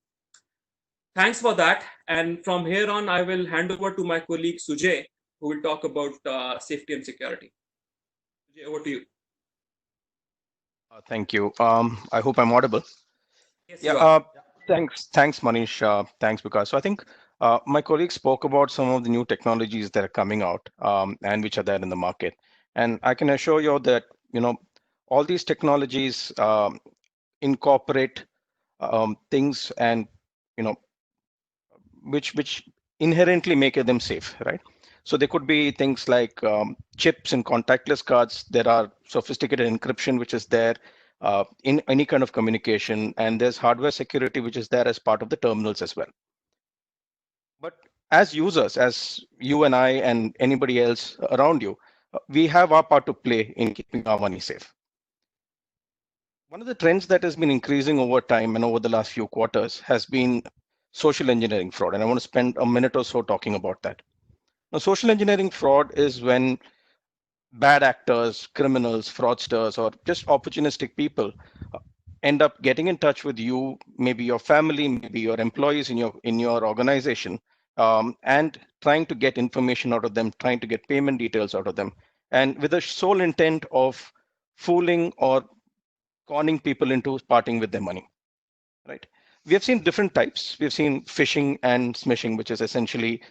Thanks for that. And from here on, I will hand over to my colleague Sujay, who will talk about safety and security. Sujay, over to you. Thank you. I hope I'm audible. Yes, yeah. Thanks, Manish. Thanks, Vikas. So I think my colleague spoke about some of the new technologies that are coming out and which are there in the market. And I can assure you that, all these technologies incorporate things and, which inherently make them safe, right? So there could be things like chips and contactless cards. There are sophisticated encryption, which is there in any kind of communication. And there's hardware security, which is there as part of the terminals as well. But as users, as you and I and anybody else around you, we have our part to play in keeping our money safe. One of the trends that has been increasing over time and over the last few quarters has been social engineering fraud. And I want to spend a minute or so talking about that. Now, social engineering fraud is when bad actors, criminals, fraudsters, or just opportunistic people end up getting in touch with you, maybe your family, maybe your employees in your organization, and trying to get information out of them, trying to get payment details out of them, and with the sole intent of fooling or conning people into parting with their money, right? We have seen different types. We've seen phishing and smishing, which is essentially,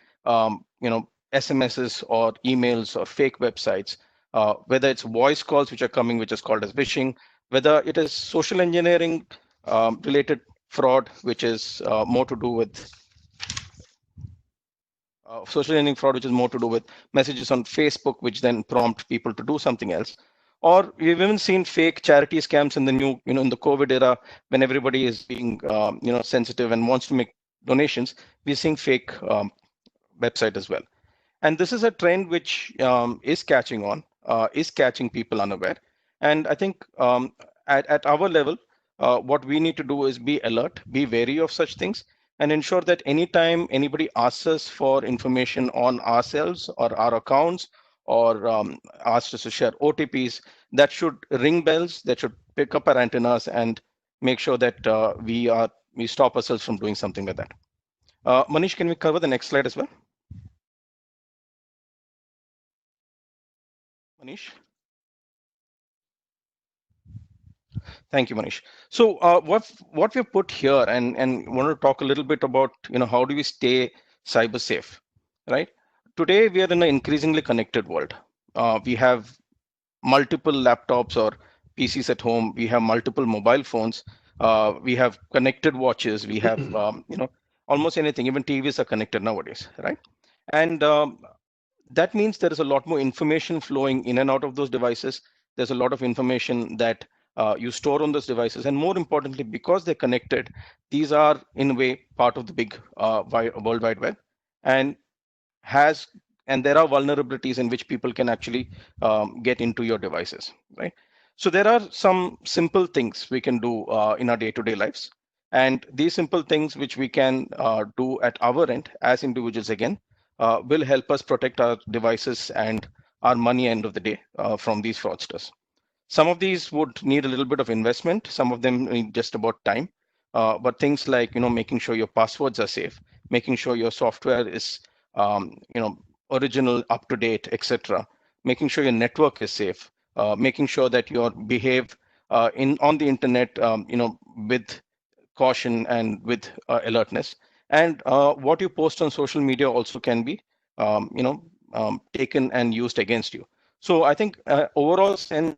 SMSs or emails or fake websites, whether it's voice calls which are coming, which is called as phishing, whether it is social engineering related fraud, which is more to do with social engineering fraud, which is more to do with messages on Facebook, which then prompt people to do something else. Or we've even seen fake charity scams in the new, in the COVID era, when everybody is being, sensitive and wants to make donations. We're seeing fake website as well. And this is a trend which is catching on, is catching people unaware. And I think at our level, what we need to do is be alert, be wary of such things, and ensure that anytime anybody asks us for information on ourselves or our accounts, or asks us to share OTPs, that should ring bells, that should pick up our antennas and make sure that we stop ourselves from doing something like that. Manish, can we cover the next slide as well? Manish? Thank you, Manish. So what we've put here, and want to talk a little bit about, how do we stay cyber safe, right? Today, we are in an increasingly connected world. We have multiple laptops or PCs at home. We have multiple mobile phones. We have connected watches. We have, almost anything. Even TVs are connected nowadays, right? And that means there is a lot more information flowing in and out of those devices. There's a lot of information that you store on those devices. And more importantly, because they're connected, these are in a way part of the big World Wide Web. And there are vulnerabilities in which people can actually get into your devices, right? So there are some simple things we can do in our day-to-day lives. And these simple things which we can do at our end as individuals again will help us protect our devices and our money end of the day from these fraudsters. Some of these would need a little bit of investment. Some of them need just about time. But things like, making sure your passwords are safe, making sure your software is, original, up to date, etc. Making sure your network is safe, making sure that you behave on the internet, with caution and with alertness. And what you post on social media also can be, taken and used against you. So I think overall sense,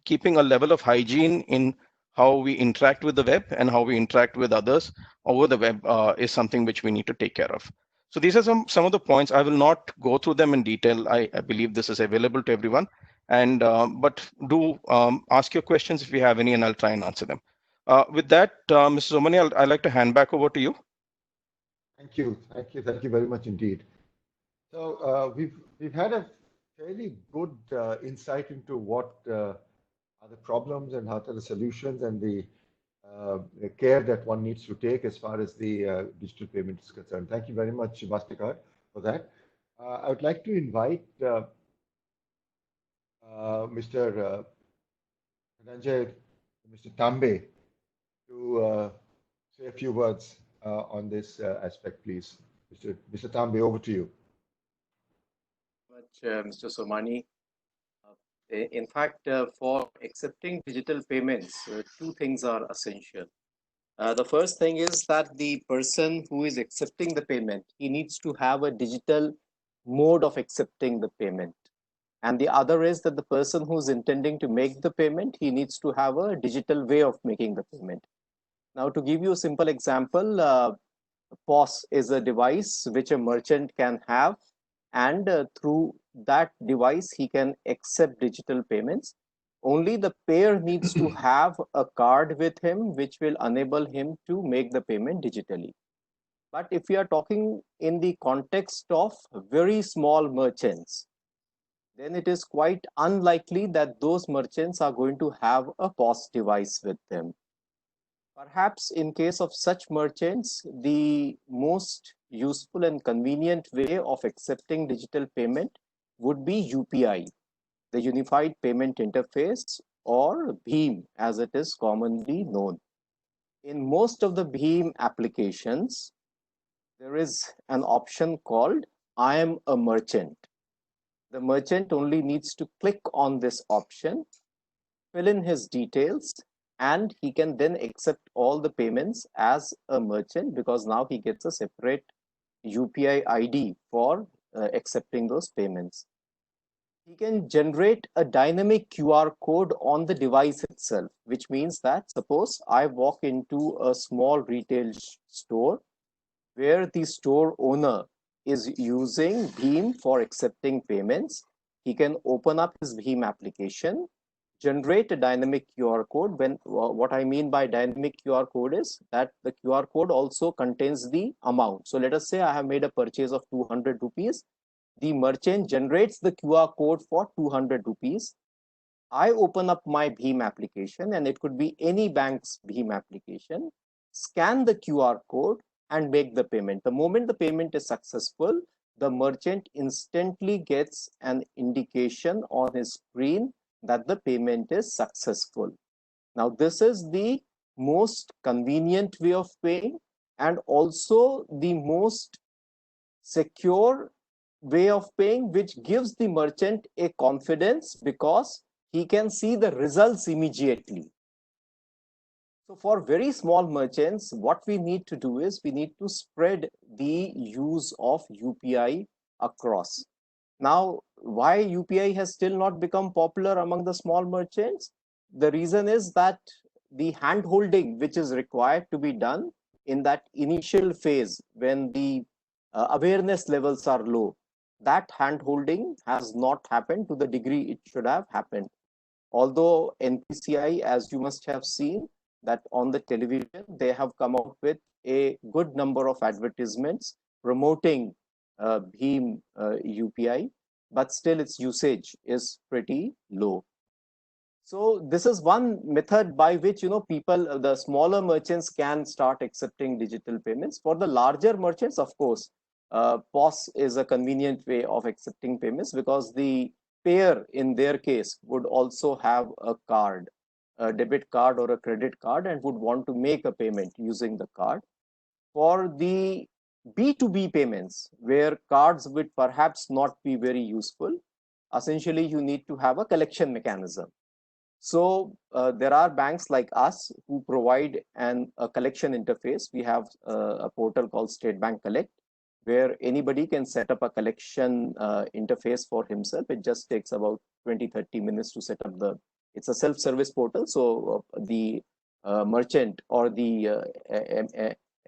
keeping a level of hygiene in how we interact with the web and how we interact with others over the web is something which we need to take care of. So these are some of the points. I will not go through them in detail. I believe this is available to everyone. And but do ask your questions if you have any, and I'll try and answer them. With that, Mr. Somani, I'd like to hand back over to you. Thank you very much indeed. So we've had a fairly good insight into what are the problems and what are the solutions and the care that one needs to take as far as the digital payment is concerned. Thank you very much, Bhastikar, for that. I would like to invite Mr. Dhananjay, Mr. Tambe, to say a few words on this aspect, please. Mr. Tambe, over to you. Mr. Somani. In fact, for accepting digital payments, two things are essential. The first thing is that the person who is accepting the payment, he needs to have a digital mode of accepting the payment. And the other is that the person who's intending to make the payment, he needs to have a digital way of making the payment. Now, to give you a simple example, POS is a device which a merchant can have, and through that device, he can accept digital payments. Only the payer needs to have a card with him, which will enable him to make the payment digitally. But if we are talking in the context of very small merchants, then it is quite unlikely that those merchants are going to have a POS device with them. Perhaps in case of such merchants, the most useful and convenient way of accepting digital payment would be UPI, the Unified Payment Interface, or BHIM as it is commonly known. In most of the BHIM applications, there is an option called I am a merchant. The merchant only needs to click on this option, fill in his details, and he can then accept all the payments as a merchant, because now he gets a separate UPI ID for accepting those payments. He can generate a dynamic QR code on the device itself, which means that suppose I walk into a small retail store where the store owner is using BHIM for accepting payments. He can open up his BHIM application, generate a dynamic QR code. What I mean by dynamic QR code is that the QR code also contains the amount. So let us say I have made a purchase of 200 rupees. The merchant generates the QR code for 200 rupees. I open up my BHIM application, and it could be any bank's BHIM application, scan the QR code and make the payment. The moment the payment is successful, the merchant instantly gets an indication on his screen that the payment is successful. Now, this is the most convenient way of paying, and also the most secure way of paying, which gives the merchant a confidence because he can see the results immediately. So for very small merchants, what we need to do is we need to spread the use of UPI across. Now, why UPI has still not become popular among the small merchants? The reason is that the hand holding which is required to be done in that initial phase when the awareness levels are low, that hand holding has not happened to the degree it should have happened. Although NPCI, as you must have seen, that on the television, they have come out with a good number of advertisements promoting BHIM UPI, but still its usage is pretty low. So this is one method by which people, the smaller merchants, can start accepting digital payments. For the larger merchants, of course, POS is a convenient way of accepting payments, because the payer in their case would also have a card, a debit card or a credit card, and would want to make a payment using the card. For the B2B payments, where cards would perhaps not be very useful, essentially you need to have a collection mechanism. So there are banks like us who provide a collection interface. We have a portal called State Bank Collect, where anybody can set up a collection interface for himself. It just takes about 20-30 minutes to set up it's a self-service portal. So the merchant or the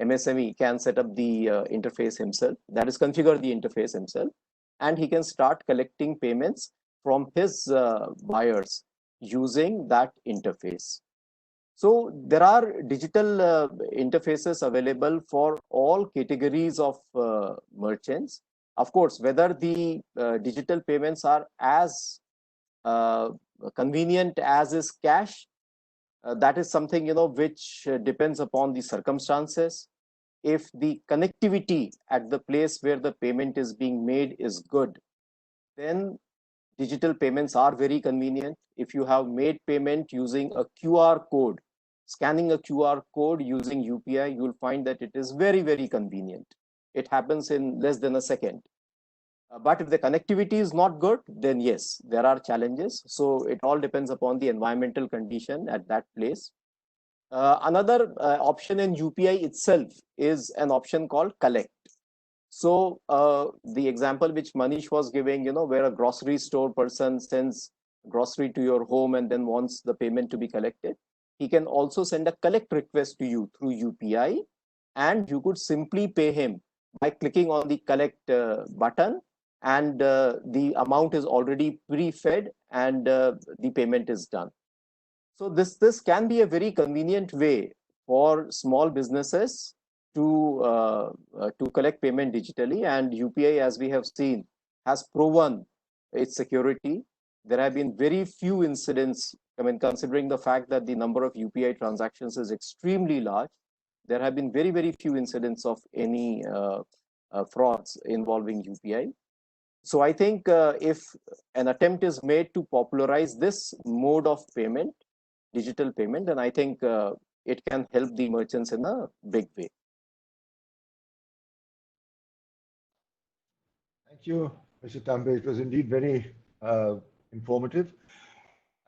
MSME can set up the interface himself, that is configure the interface himself, and he can start collecting payments from his buyers using that interface. So there are digital interfaces available for all categories of merchants. Of course, whether the digital payments are as convenient as is cash, that is something which depends upon the circumstances. If the connectivity at the place where the payment is being made is good, then digital payments are very convenient. If you have made payment using a QR code, scanning a QR code using UPI, you will find that it is very, very convenient. It happens in less than a second. But if the connectivity is not good, then yes, there are challenges. So it all depends upon the environmental condition at that place. Another option in UPI itself is an option called collect. So the example which Manish was giving, where a grocery store person sends grocery to your home and then wants the payment to be collected, he can also send a collect request to you through UPI, and you could simply pay him by clicking on the collect button, and the amount is already pre-fed and the payment is done. So this can be a very convenient way for small businesses to collect payment digitally, and UPI, as we have seen, has proven its security. There have been very few incidents. I mean, considering the fact that the number of UPI transactions is extremely large, there have been very, very few incidents of any frauds involving UPI. So I think if an attempt is made to popularize this mode of payment, digital payment, then I think it can help the merchants in a big way. Thank you, Mr. Tambe. It was indeed very informative.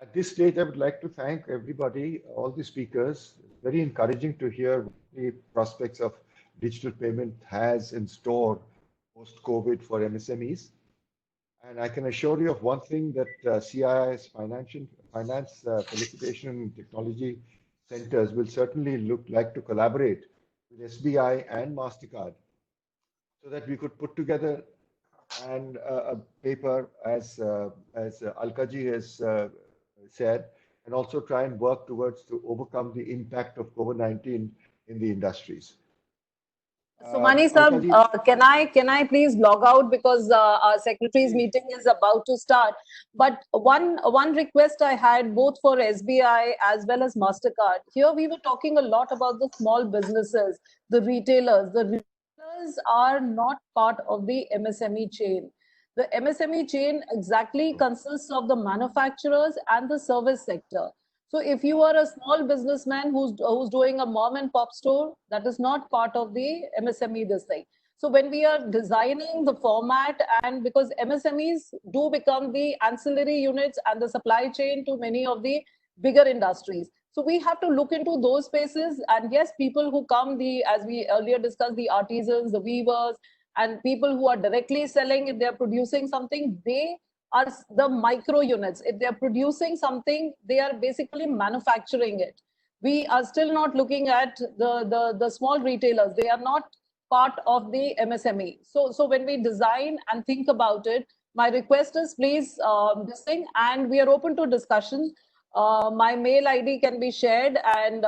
At this stage, I would like to thank everybody, all the speakers. It's very encouraging to hear the prospects of digital payment has in store post-COVID for MSMEs. And I can assure you of one thing, that CII's finance felicitation and technology centers will certainly like to collaborate with SBI and MasterCard so that we could put together a paper as Alkaji has said, and also try and work towards to overcome the impact of COVID-19 in the industries. So Mani sir, can I please log out, because our secretary's meeting is about to start. But one request I had, both for SBI as well as MasterCard. Here we were talking a lot about the small businesses, the retailers. The retailers are not part of the MSME chain. The MSME chain exactly consists of the manufacturers and the service sector. So if you are a small businessman who's doing a mom and pop store, that is not part of the MSME this thing. So when we are designing the format, and because MSMEs do become the ancillary units and the supply chain to many of the bigger industries. So we have to look into those spaces. And yes, people who come, as we earlier discussed, the artisans, the weavers, and people who are directly selling, if they're producing something, they are the micro units. If they're producing something, they are basically manufacturing it. We are still not looking at the small retailers. They are not part of the MSME. So when we design and think about it, my request is please this thing, and we are open to discussion. My mail ID can be shared, and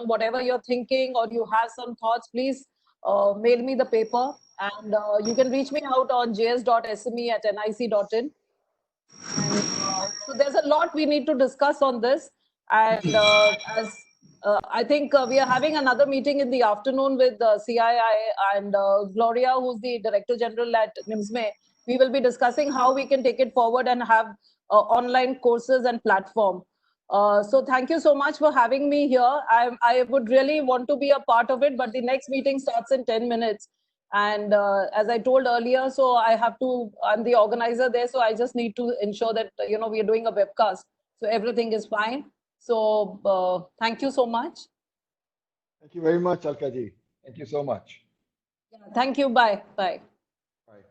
whatever you're thinking or you have some thoughts, please mail me the paper. And you can reach me out on js.sme@nic.in. So there's a lot we need to discuss on this. And I think we are having another meeting in the afternoon with CII and Gloria, who's the Director General at MSME. We will be discussing how we can take it forward and have online courses and platform. So thank you so much for having me here. I would really want to be a part of it, but the next meeting starts in 10 minutes. And as I told earlier, so I'm the organizer there, so I just need to ensure that, we are doing a webcast. So everything is fine. So thank you so much. Thank you very much, Alkaji. Thank you so much. Yeah, thank you. Bye. Bye. Bye.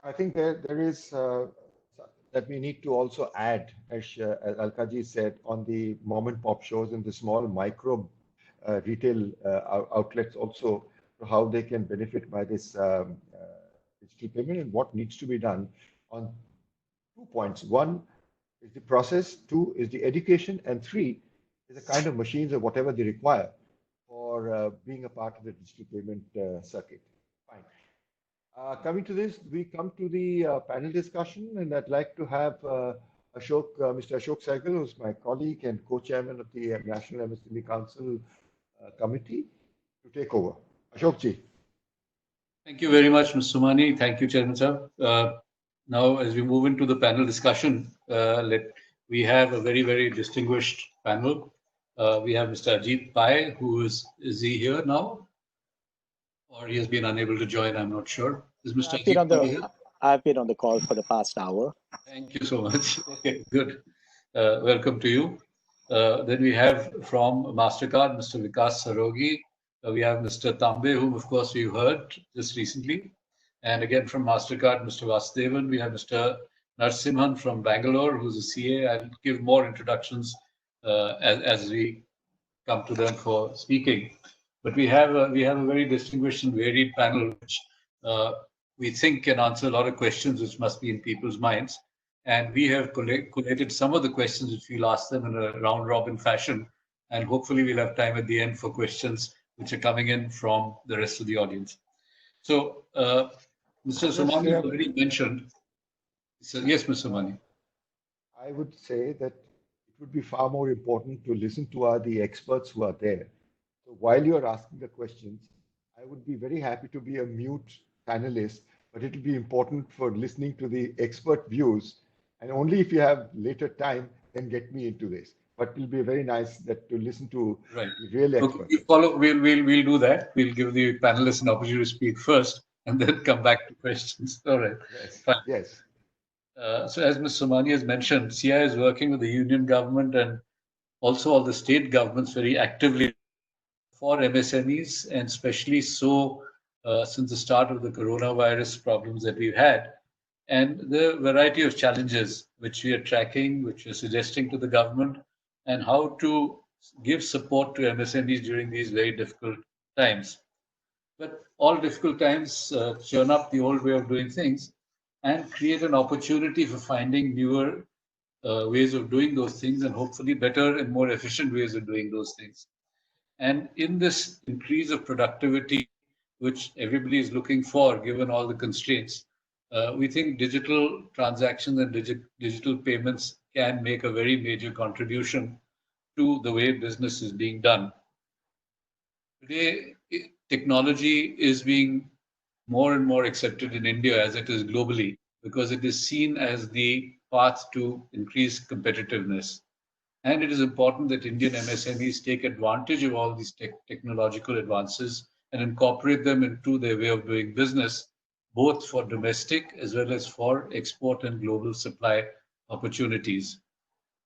I think there is that we need to also add, as Alkaji said, on the mom and pop shows and the small micro retail outlets also, how they can benefit by this digital payment and what needs to be done on 2 points. One is the process, 2 is the education, and 3 is the kind of machines or whatever they require for being a part of the digital payment circuit. Fine. Coming to this, we come to the panel discussion, and I'd like to have Mr. Ashok Sehgal, who's my colleague and co-chairman of the National MSME Council Committee, to take over. Ashokji. Thank you very much, Mr. Somani. Thank you, Chairman sir. Now, as we move into the panel discussion, we have a very, very distinguished panel. We have Mr. Ajit Pai, who is he here now? Or he has been unable to join, I'm not sure. Is Mr. Ajit Pai here? I've been on the call for the past hour. Thank you so much. Okay, good. Welcome to you. Then we have from MasterCard, Mr. Vikas Sarogi. We have Mr. Tambe, whom of course we heard just recently. And again from MasterCard, Mr. Vasudevan. We have Mr. Narsimhan from Bangalore, who's a CA. I'll give more introductions as we come to them for speaking. But we have a very distinguished and varied panel, which we think can answer a lot of questions which must be in people's minds. And we have collated some of the questions which we'll ask them in a round-robin fashion. And hopefully we'll have time at the end for questions which are coming in from the rest of the audience. So Mr. Somani already mentioned. So, yes, Mr. Somani. I would say that it would be far more important to listen to the experts who are there. So while you are asking the questions, I would be very happy to be a mute panelist, but it will be important for listening to the expert views. And only if you have later time, then get me into this. But it will be very nice that to listen to Right. the real experts. Okay, we'll do that. We'll give the panelists an opportunity to speak first and then come back to questions. All right. Yes. Fine. Yes. So as Mr. Somani has mentioned, CII is working with the union government and also all the state governments very actively for MSMEs, and especially so since the start of the coronavirus problems that we've had, and the variety of challenges which we are tracking, which we're suggesting to the government, and how to give support to MSMEs during these very difficult times. But all difficult times churn up the old way of doing things and create an opportunity for finding newer ways of doing those things, and hopefully better and more efficient ways of doing those things. And in this increase of productivity, which everybody is looking for, given all the constraints, we think digital transactions and digital payments can make a very major contribution to the way business is being done. Today, technology is being more and more accepted in India as it is globally, because it is seen as the path to increased competitiveness. And it is important that Indian MSMEs take advantage of all these technological advances and incorporate them into their way of doing business, both for domestic as well as for export and global supply opportunities.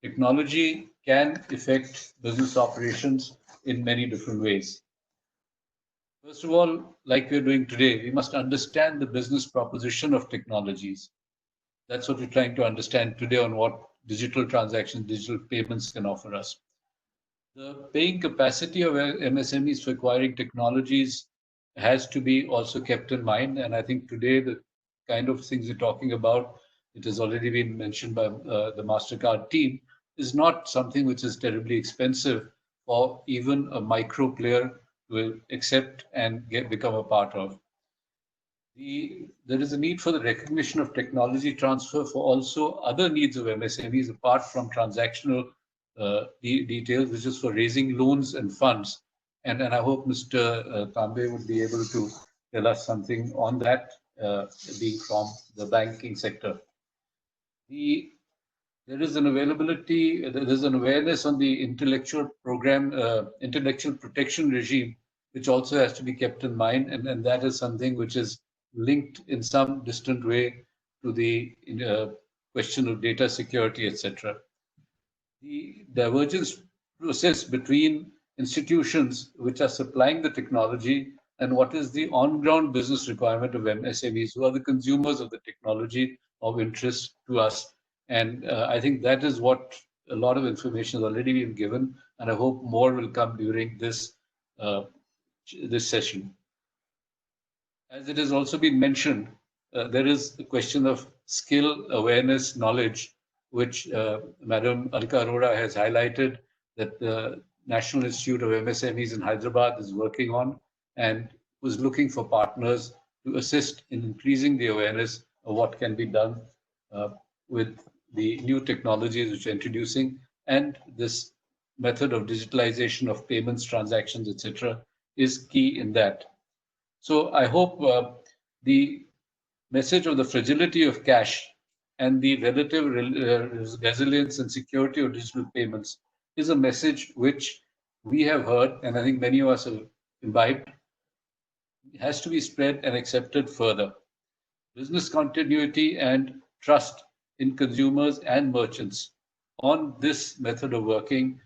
Technology can affect business operations in many different ways. First of all, like we're doing today, we must understand the business proposition of technologies. That's what we're trying to understand today on what digital transactions, digital payments can offer us. The paying capacity of MSMEs for acquiring technologies has to be also kept in mind. And I think today the kind of things we're talking about, it has already been mentioned by the MasterCard team, is not something which is terribly expensive for even a micro player to accept and become a part of. There is a need for the recognition of technology transfer for also other needs of MSMEs apart from transactional details, which is for raising loans and funds. And I hope Mr. Tambe would be able to tell us something on that, being from the banking sector. There is an awareness on the intellectual protection regime, which also has to be kept in mind, and that is something which is linked in some distant way to the question of data security, etc. The divergence process between institutions which are supplying the technology and what is the on-ground business requirement of MSMEs, who are the consumers of the technology of interest to us. And I think that is what a lot of information has already been given, and I hope more will come during this session. As it has also been mentioned, there is the question of skill, awareness, knowledge, which Madam Alka Arora has highlighted that the National Institute of MSMEs in Hyderabad is working on, and was looking for partners to assist in increasing the awareness of what can be done with the new technologies which are introducing, and this method of digitalization of payments, transactions, etc., is key in that. So I hope the message of the fragility of cash and the relative resilience and security of digital payments is a message which we have heard, and I think many of us have imbibed. It has to be spread and accepted further. Business continuity and trust in consumers and merchants on this method of working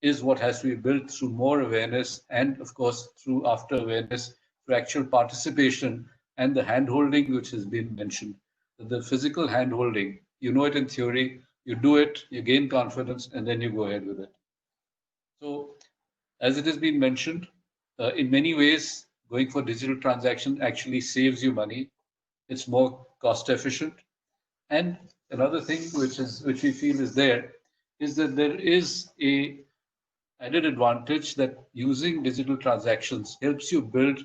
is what has to be built through more awareness, and of course through after awareness, through actual participation and the hand-holding which has been mentioned. The physical hand-holding, you know it in theory, you do it, you gain confidence, and then you go ahead with it. So as it has been mentioned, in many ways, going for digital transaction actually saves you money. It's more cost efficient. And another thing which we feel is there is that there is a added advantage that using digital transactions helps you build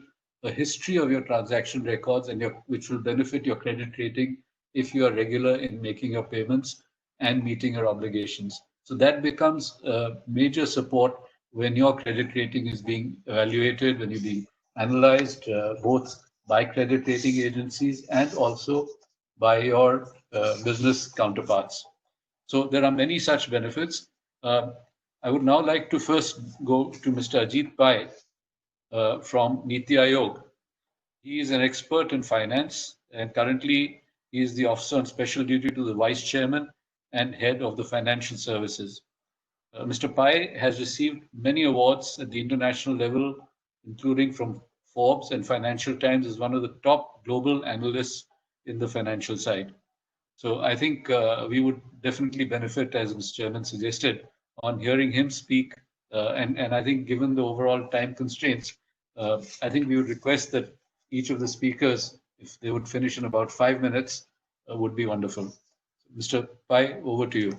a history of your transaction records and which will benefit your credit rating if you are regular in making your payments and meeting your obligations. So that becomes a major support when your credit rating is being evaluated, when you're being analyzed both by credit rating agencies and also by your business counterparts. So there are many such benefits. I would now like to first go to Mr. Ajit Pai from Niti Aayog. He is an expert in finance and currently he is the officer on special duty to the vice chairman and head of the financial services. Mr. Pai has received many awards at the international level, including from Forbes and Financial Times as one of the top global analysts in the financial side. So I think we would definitely benefit, as Mr. Chairman suggested, on hearing him speak. And I think given the overall time constraints, I think we would request that each of the speakers, if they would finish in about 5 minutes, would be wonderful. Mr. Pai, over to you.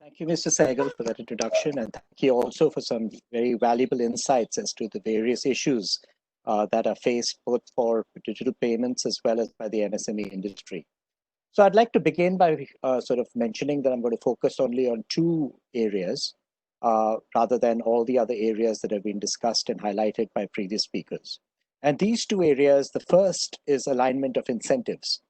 Thank you, Mr. Sehgal, for that introduction, and thank you also for some very valuable insights as to the various issues that are faced both for digital payments as well as by the MSME industry. So I'd like to begin by sort of mentioning that I'm going to focus only on two areas rather than all the other areas that have been discussed and highlighted by previous speakers. And these two areas, the first is alignment of incentives.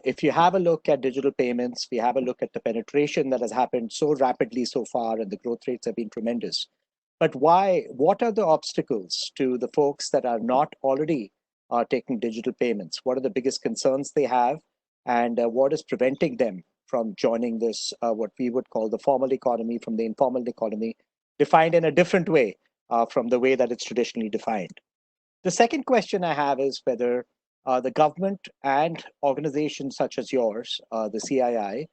If you have a look at digital payments, we have a look at the penetration that has happened so rapidly so far, and the growth rates have been tremendous. But why? What are the obstacles to the folks that are not already taking digital payments? What are the biggest concerns they have? And what is preventing them from joining this, what we would call the formal economy from the informal economy, defined in a different way from the way that it's traditionally defined? The second question I have is whether the government and organizations such as yours, the CII,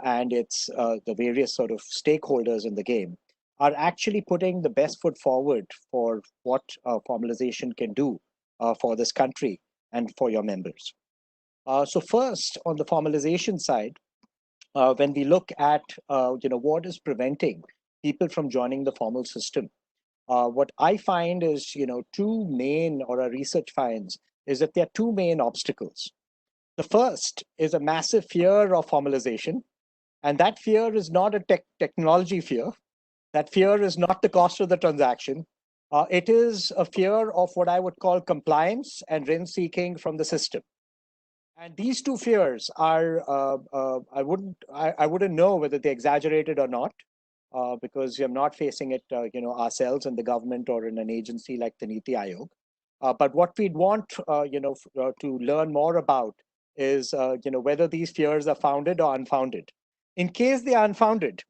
and its the various sort of stakeholders in the game, are actually putting the best foot forward for what formalization can do for this country and for your members. So first, on the formalization side, when we look at what is preventing people from joining the formal system, what I find is two main, or our research finds, is that there are two main obstacles. The first is a massive fear of formalization, and that fear is not a technology fear. That fear is not the cost of the transaction. It is a fear of what I would call compliance and rent seeking from the system. And these two fears are, I wouldn't know whether they're exaggerated or not, because we are not facing it, ourselves in the government or in an agency like the Niti Aayog. But what we'd want, to learn more about is, whether these fears are founded or unfounded. In case they are unfounded,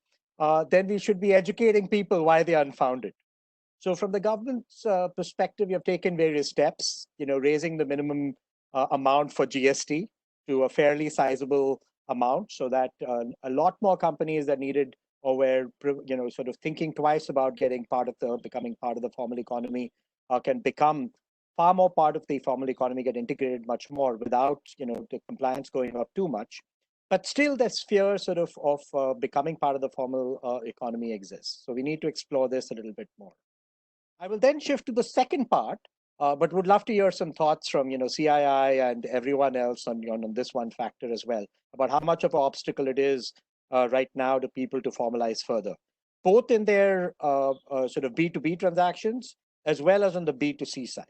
then we should be educating people why they are unfounded. So from the government's perspective, we have taken various steps, raising the minimum amount for GST to a fairly sizable amount, so that a lot more companies that needed or were sort of thinking twice about becoming part of the formal economy can become far more part of the formal economy, get integrated much more without the compliance going up too much. But still, this fear sort of becoming part of the formal economy exists. So we need to explore this a little bit more. I will then shift to the second part, but would love to hear some thoughts from CII and everyone else on this one factor as well, about how much of an obstacle it is right now to people to formalize further, both in their sort of B2B transactions as well as on the B2C side.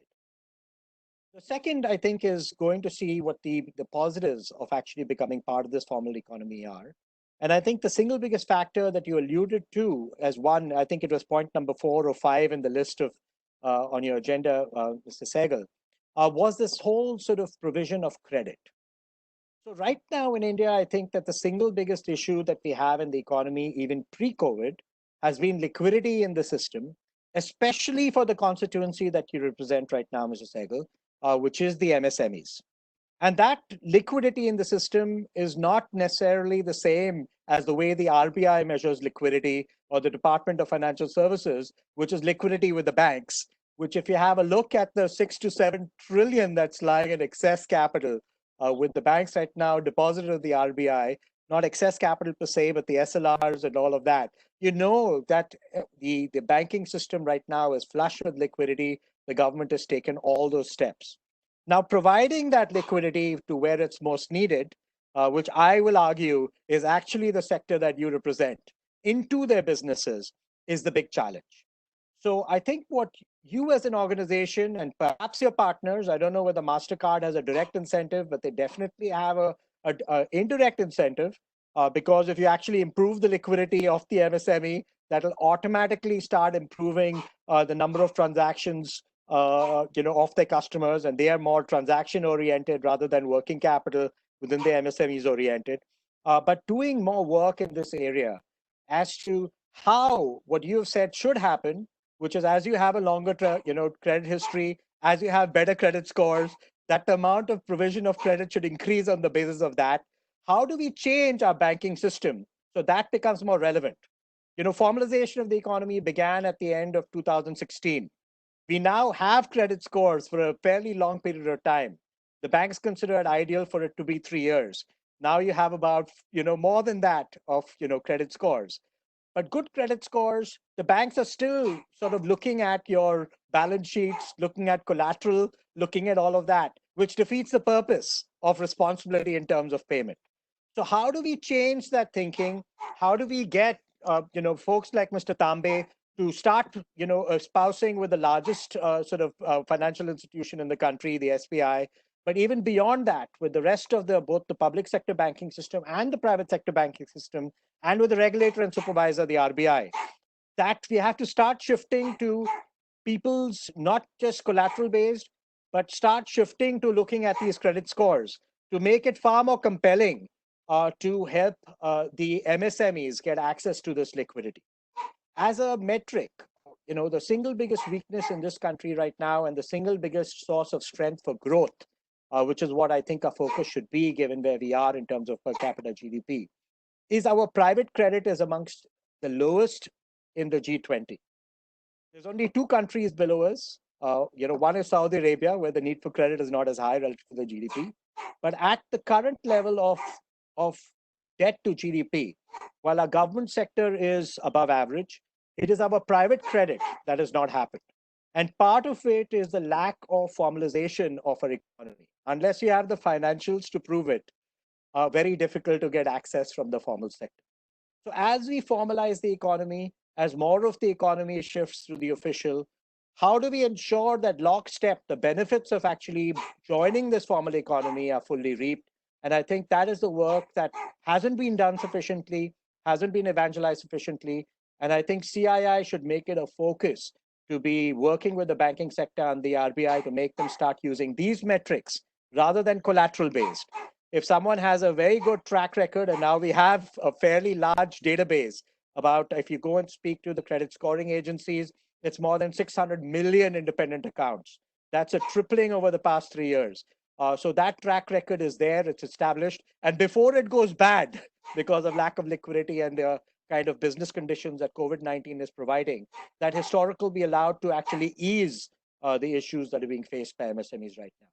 The second, I think, is going to see what the positives of actually becoming part of this formal economy are. And I think the single biggest factor that you alluded to as one, I think it was point number 4 or 5 in the list of on your agenda, Mr. Sehgal, was this whole sort of provision of credit. So right now in India, I think that the single biggest issue that we have in the economy, even pre-COVID, has been liquidity in the system, especially for the constituency that you represent right now, Mr. Sehgal, which is the MSMEs. And that liquidity in the system is not necessarily the same as the way the RBI measures liquidity, or the Department of Financial Services, which is liquidity with the banks, which if you have a look at the 6 to 7 trillion that's lying in excess capital with the banks right now deposited at the RBI, not excess capital per se, but the SLRs and all of that, that the banking system right now is flush with liquidity, the government has taken all those steps. Now, providing that liquidity to where it's most needed, which I will argue is actually the sector that you represent, into their businesses, is the big challenge. So I think what you as an organization and perhaps your partners, I don't know whether MasterCard has a direct incentive, but they definitely have a indirect incentive, because if you actually improve the liquidity of the MSME, that'll automatically start improving the number of transactions of their customers, and they are more transaction oriented rather than working capital within the MSMEs oriented. But doing more work in this area as to how what you have said should happen, which is as you have a longer credit history, as you have better credit scores, that the amount of provision of credit should increase on the basis of that. How do we change our banking system so that becomes more relevant? Formalization of the economy began at the end of 2016. We now have credit scores for a fairly long period of time. The banks consider it ideal for it to be 3 years. Now you have about, more than that of, credit scores. But good credit scores, the banks are still sort of looking at your balance sheets, looking at collateral, looking at all of that, which defeats the purpose of responsibility in terms of payment. So how do we change that thinking? How do we get, folks like Mr. Tambe to start, espousing with the largest financial institution in the country, the SBI, but even beyond that, with the rest of both the public sector banking system and the private sector banking system, and with the regulator and supervisor, the RBI, that we have to start shifting to people's not just collateral based, but start shifting to looking at these credit scores to make it far more compelling to help the MSMEs get access to this liquidity. As a metric, the single biggest weakness in this country right now and the single biggest source of strength for growth, which is what I think our focus should be given where we are in terms of per capita GDP, is our private credit is amongst the lowest in the G20. There's only 2 countries below us. One is Saudi Arabia, where the need for credit is not as high relative to the GDP. But at the current level of debt to GDP, while our government sector is above average, it is our private credit that has not happened. And part of it is the lack of formalization of our economy. Unless you have the financials to prove it, very difficult to get access from the formal sector. So as we formalize the economy, as more of the economy shifts to the official, how do we ensure that lockstep, the benefits of actually joining this formal economy are fully reaped? And I think that is the work that hasn't been done sufficiently, hasn't been evangelized sufficiently. And I think CII should make it a focus to be working with the banking sector and the RBI to make them start using these metrics rather than collateral based. If someone has a very good track record, and now we have a fairly large database about, if you go and speak to the credit scoring agencies, it's more than 600 million independent accounts. That's a tripling over the past 3 years. So that track record is there, it's established. And before it goes bad because of lack of liquidity and the kind of business conditions that COVID-19 is providing, that historical be allowed to actually ease the issues that are being faced by MSMEs right now.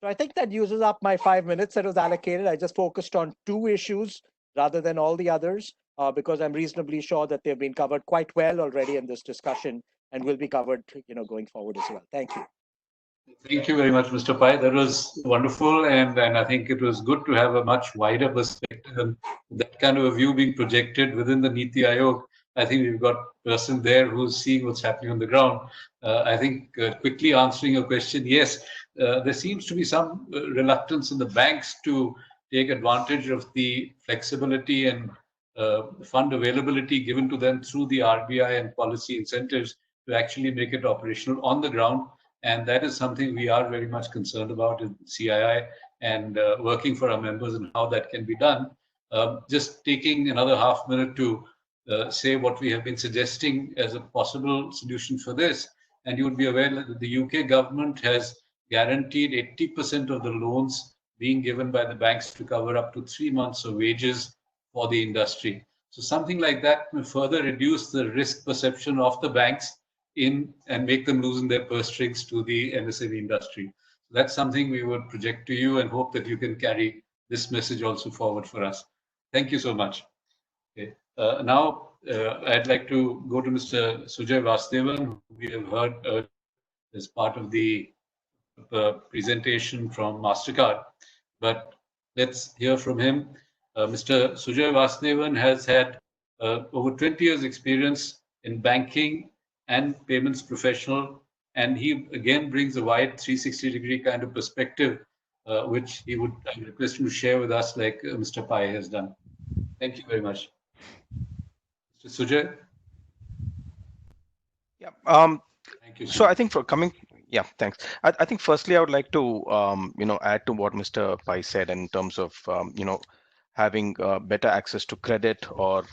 So I think that uses up my 5 minutes that was allocated. I just focused on 2 issues rather than all the others, because I'm reasonably sure that they've been covered quite well already in this discussion and will be covered, going forward as well. Thank you. Thank you very much, Mr. Pai. That was wonderful, and I think it was good to have a much wider perspective and that kind of a view being projected within the Niti Aayog. I think we've got a person there who's seeing what's happening on the ground. I think quickly answering your question, yes, there seems to be some reluctance in the banks to take advantage of the flexibility and fund availability given to them through the RBI and policy incentives to actually make it operational on the ground. And that is something we are very much concerned about in CII and working for our members and how that can be done. Just taking another half minute to say what we have been suggesting as a possible solution for this. And you would be aware that the UK government has guaranteed 80% of the loans being given by the banks to cover up to 3 months of wages for the industry. So something like that will further reduce the risk perception of the banks and make them loosen their purse strings to the MSME industry. So that's something we would project to you and hope that you can carry this message also forward for us. Thank you so much. Okay. Now, I'd like to go to Mr. Sujay Vasudevan, who we have heard as part of the presentation from MasterCard. But let's hear from him. Mr. Sujay Vasudevan has had over 20 years experience in banking and payments professional, and he again brings a wide 360-degree kind of perspective, which I would request him to share with us, like Mr. Pai has done. Thank you very much. Mr. Sujay? Yeah. Thank you, So Sujay. I think yeah, thanks. I think firstly, I would like to, add to what Mr. Pai said in terms of, having better access to credit or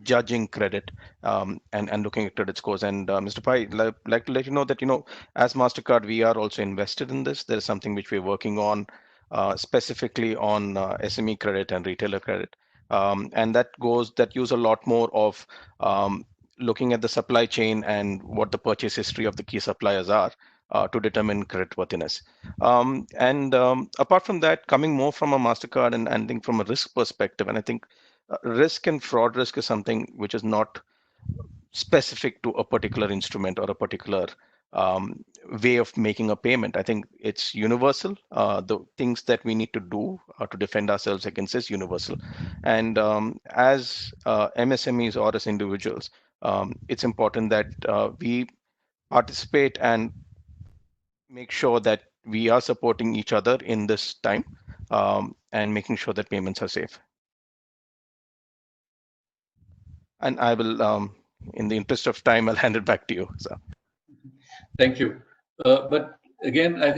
judging credit and looking at credit scores. And Mr. Pai, like to let you know that, as MasterCard, we are also invested in this. There is something which we're working on specifically on SME credit and retailer credit. And that use a lot more of looking at the supply chain and what the purchase history of the key suppliers are to determine creditworthiness. Apart from that, coming more from a MasterCard and I think from a risk perspective, and I think risk and fraud risk is something which is not specific to a particular instrument or a particular way of making a payment. I think it's universal. The things that we need to do to defend ourselves against is universal. And as MSMEs or as individuals, it's important that we participate and make sure that we are supporting each other in this time and making sure that payments are safe. And I will, in the interest of time, I'll hand it back to you. So. Thank you. But again, I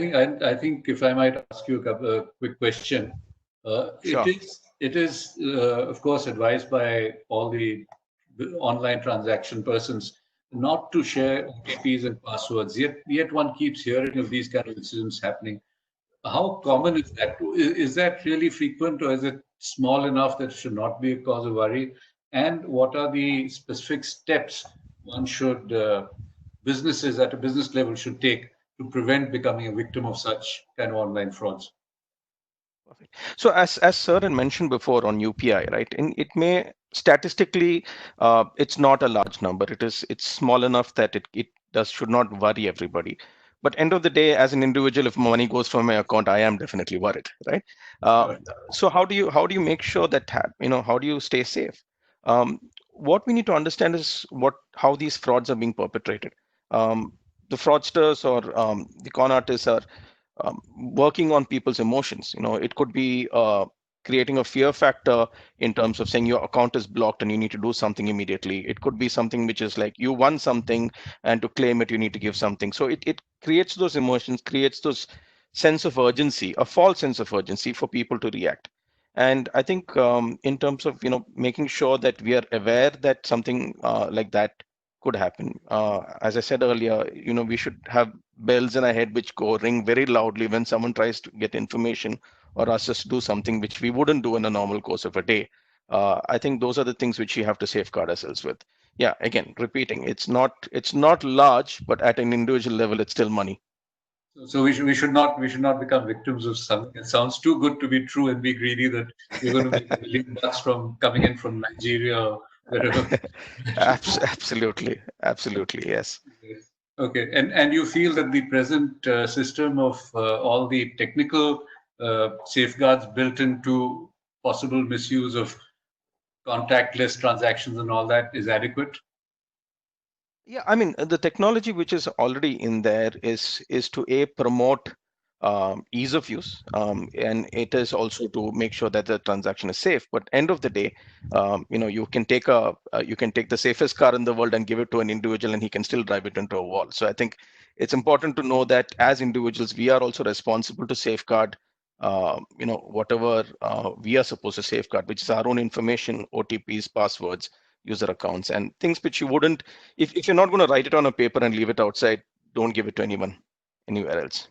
think if I might ask you a quick question, Sure. it is of course advised by all the online transaction persons not to share OTPs and passwords. Yet one keeps hearing of these kind of incidents happening. How common is that? Is that really frequent, or is it small enough that it should not be a cause of worry? And what are the specific steps one should, businesses at a business level should take to prevent becoming a victim of such kind of online frauds? Perfect. So as Sir had mentioned before on UPI, right? It may statistically, it's not a large number. It's small enough that it should not worry everybody. But end of the day, as an individual, if money goes from my account, I am definitely worried, right? So how do you make sure that how do you stay safe? What we need to understand is how these frauds are being perpetrated. The fraudsters or the con artists are working on people's emotions. It could be creating a fear factor in terms of saying your account is blocked and you need to do something immediately. It could be something which is like you won something and to claim it, you need to give something. So it creates those emotions, creates those sense of urgency, a false sense of urgency for people to react. And I think in terms of, making sure that we are aware that something like that could happen. As I said earlier, we should have bells in our head which ring very loudly when someone tries to get information or ask us to do something which we wouldn't do in a normal course of a day. I think those are the things which we have to safeguard ourselves with. Yeah, again, repeating, it's not large, but at an individual level, it's still money. So we should not become victims of something. It sounds too good to be true and be greedy that we're going to make $1 million from coming in from Nigeria or wherever. Absolutely, yes. Okay, and you feel that the present system of all the technical safeguards built into possible misuse of contactless transactions and all that is adequate? Yeah, I mean, the technology which is already in there is to promote ease of use, and it is also to make sure that the transaction is safe. But end of the day, you can take the safest car in the world and give it to an individual, and he can still drive it into a wall. So I think it's important to know that as individuals, we are also responsible to safeguard, whatever we are supposed to safeguard, which is our own information, OTPs, passwords, user accounts, and things which you wouldn't, if you're not going to write it on a paper and leave it outside, don't give it to anyone anywhere else.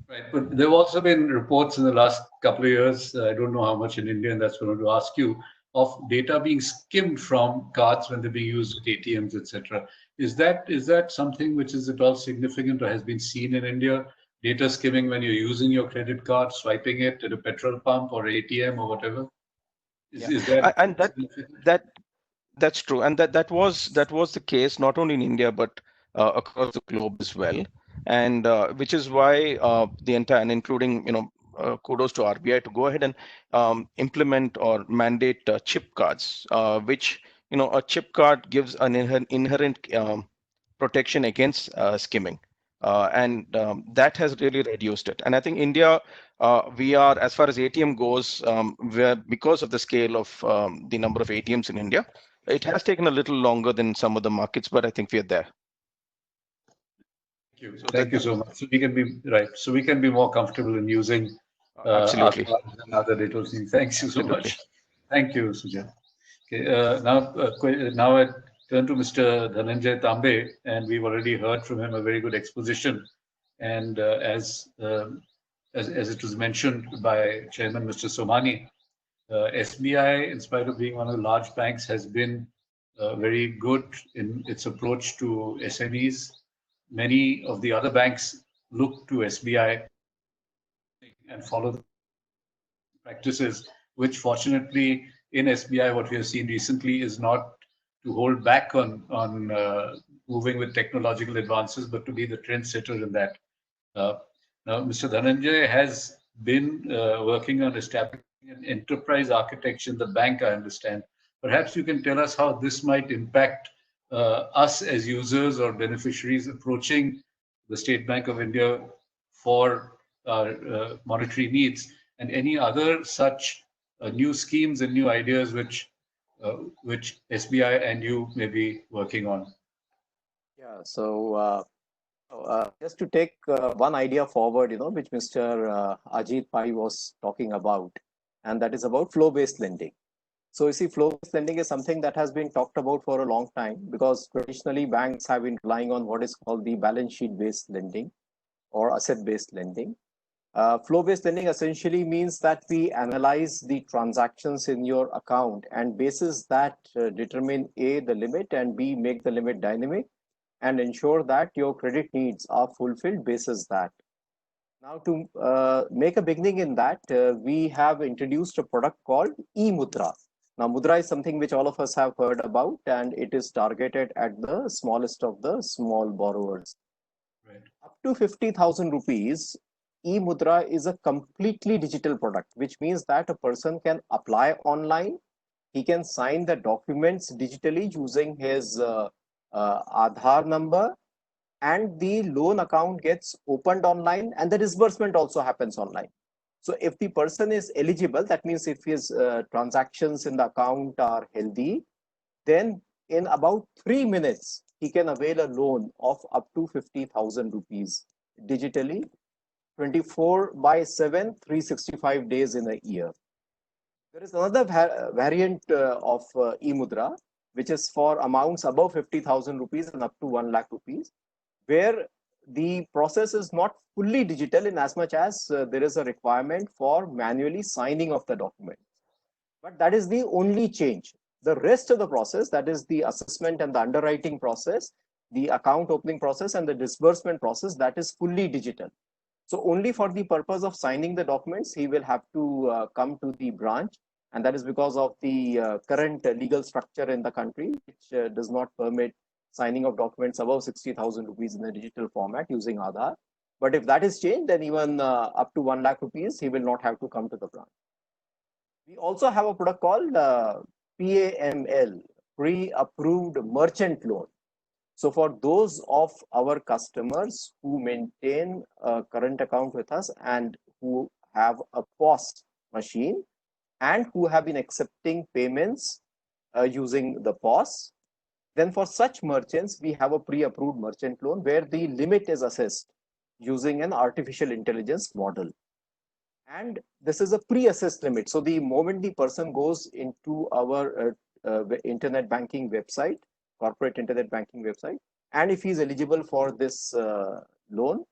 Right, but there have also been reports in the last couple of years, I don't know how much in India, and that's what I want to ask you, of data being skimmed from cards when they're being used at ATMs, etc. Is that something which is at all significant or has been seen in India? Data skimming when you're using your credit card, swiping it at a petrol pump or ATM or whatever? Is that and that's true, and that was the case not only in India but across the globe as well, and which is why the entire, and including kudos to RBI to go ahead and implement or mandate chip cards, which a chip card gives an inherent protection against skimming. And that has really reduced it. And I think India, we are, as far as ATM goes, where because of the scale of the number of ATMs in India, it has taken a little longer than some of the markets, but I think we are there. Thank you. Thank you so much. So we can be right. So we can be more comfortable in using Absolutely. our cards and other digital things. Thanks you so much. Thank you, Sujan. Okay. Now I turn to Mr. Dhananjay Tambe, and we've already heard from him a very good exposition. And as it was mentioned by Chairman Mr. Somani, SBI, in spite of being one of the large banks, has been very good in its approach to SMEs. Many of the other banks look to SBI and follow the practices, which fortunately in SBI, what we have seen recently is not to hold back on moving with technological advances, but to be the trendsetter in that. Now, Mr. Dhananjay has been working on establishing an enterprise architecture in the bank, I understand. Perhaps you can tell us how this might impact us as users or beneficiaries approaching the State Bank of India for our monetary needs, and any other such new schemes and new ideas which SBI and you may be working on. Yeah, so just to take one idea forward, which Mr. Ajit Pai was talking about, and that is about flow-based lending. So you see, flow-based lending is something that has been talked about for a long time, because traditionally banks have been relying on what is called the balance sheet-based lending or asset-based lending. Flow-based lending essentially means that we analyze the transactions in your account and basis that determine A, the limit, and B, make the limit dynamic and ensure that your credit needs are fulfilled basis that. Now, to make a beginning in that, we have introduced a product called e-Mudra. Now, Mudra is something which all of us have heard about, and it is targeted at the smallest of the small borrowers. Right. Up to 50,000 rupees, e-Mudra is a completely digital product, which means that a person can apply online. He can sign the documents digitally using his Aadhaar number, and the loan account gets opened online, and the disbursement also happens online. So if the person is eligible, that means if his transactions in the account are healthy, then in about 3 minutes, he can avail a loan of up to 50,000 rupees digitally, 24/7, 365 days in a year. There is another variant of e-Mudra, which is for amounts above 50,000 rupees and up to 1 lakh rupees, where the process is not fully digital in as much as there is a requirement for manually signing of the document. But that is the only change. The rest of the process, that is the assessment and the underwriting process, the account opening process and the disbursement process, that is fully digital. So only for the purpose of signing the documents, he will have to come to the branch. And that is because of the current legal structure in the country, which does not permit signing of documents above 60,000 rupees in a digital format using Aadhaar. But if that is changed, then even up to 1 lakh rupees, he will not have to come to the branch. We also have a product called PAML, Pre-Approved Merchant Loan. So for those of our customers who maintain a current account with us and who have a POS machine and who have been accepting payments using the POS, then for such merchants, we have a pre-approved merchant loan where the limit is assessed using an artificial intelligence model. And this is a pre-assessed limit. So the moment the person goes into our internet banking website, corporate internet banking website, and if he is eligible for this loan,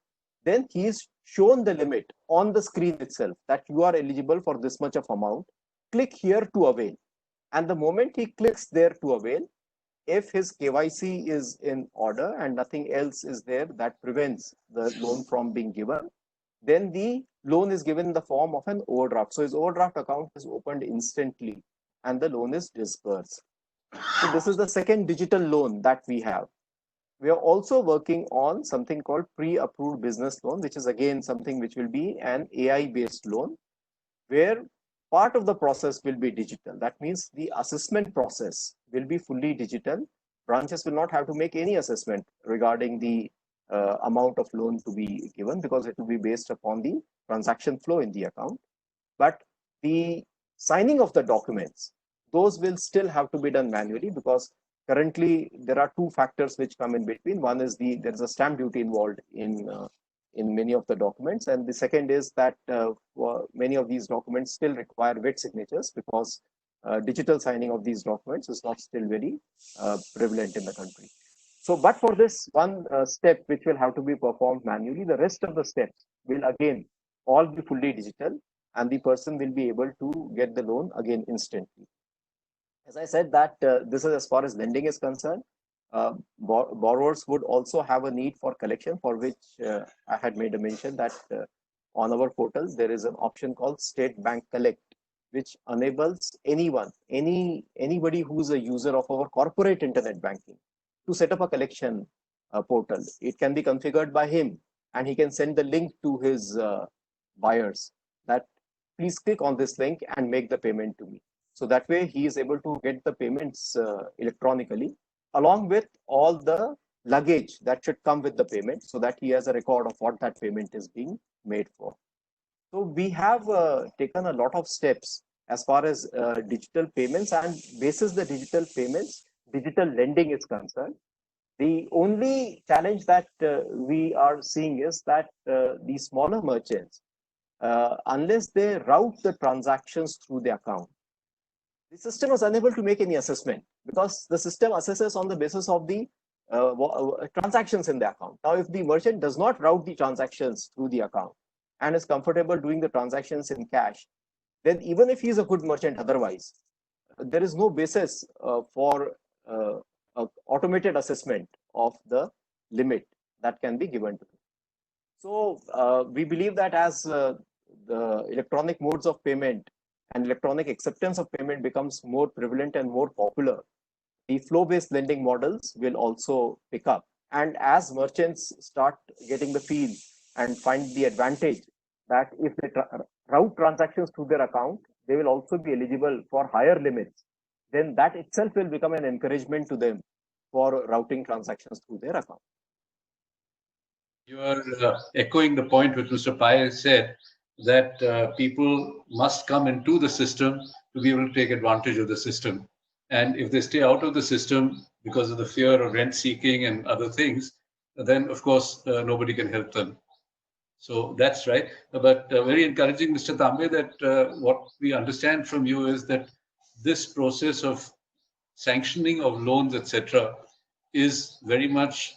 then he is shown the limit on the screen itself that you are eligible for this much of amount. Click here to avail. And the moment he clicks there to avail, if his KYC is in order and nothing else is there that prevents the loan from being given, then the loan is given in the form of an overdraft. So his overdraft account is opened instantly and the loan is disbursed. So this is the second digital loan that we have. We are also working on something called pre-approved business loan, which is again something which will be an AI-based loan, where part of the process will be digital. That means the assessment process will be fully digital. Branches will not have to make any assessment regarding the amount of loan to be given, because it will be based upon the transaction flow in the account. But the signing of the documents, those will still have to be done manually, because currently there are two factors which come in between. One is there is a stamp duty involved in many of the documents, and the second is that many of these documents still require wet signatures, because digital signing of these documents is not still very prevalent in the country. So, but for this one step which will have to be performed manually, the rest of the steps will again all be fully digital, and the person will be able to get the loan again instantly. As I said that this is as far as lending is concerned. Borrowers would also have a need for collection, for which I had made a mention that on our portal there is an option called State Bank Collect, which enables anybody who is a user of our corporate internet banking to set up a collection portal. It can be configured by him, and he can send the link to his buyers that please click on this link and make the payment to me. So that way he is able to get the payments electronically, along with all the luggage that should come with the payment, so that he has a record of what that payment is being made for. So we have taken a lot of steps as far as digital payments, and basis the digital payments, digital lending is concerned. The only challenge that we are seeing is that the smaller merchants, unless they route the transactions through the account, the system is unable to make any assessment, because the system assesses on the basis of the transactions in the account. Now, if the merchant does not route the transactions through the account and is comfortable doing the transactions in cash, then even if he is a good merchant otherwise, there is no basis for automated assessment of the limit that can be given to him. So we believe that as the electronic modes of payment and electronic acceptance of payment becomes more prevalent and more popular, the flow-based lending models will also pick up. And as merchants start getting the feel and find the advantage that if they route transactions through their account, they will also be eligible for higher limits, then that itself will become an encouragement to them for routing transactions through their account. You are echoing the point which Mr. Pai said, that people must come into the system to be able to take advantage of the system. And if they stay out of the system because of the fear of rent seeking and other things, then of course nobody can help them. So that's right. But very encouraging, Mr. Tambe, that what we understand from you is that this process of sanctioning of loans, etc., is very much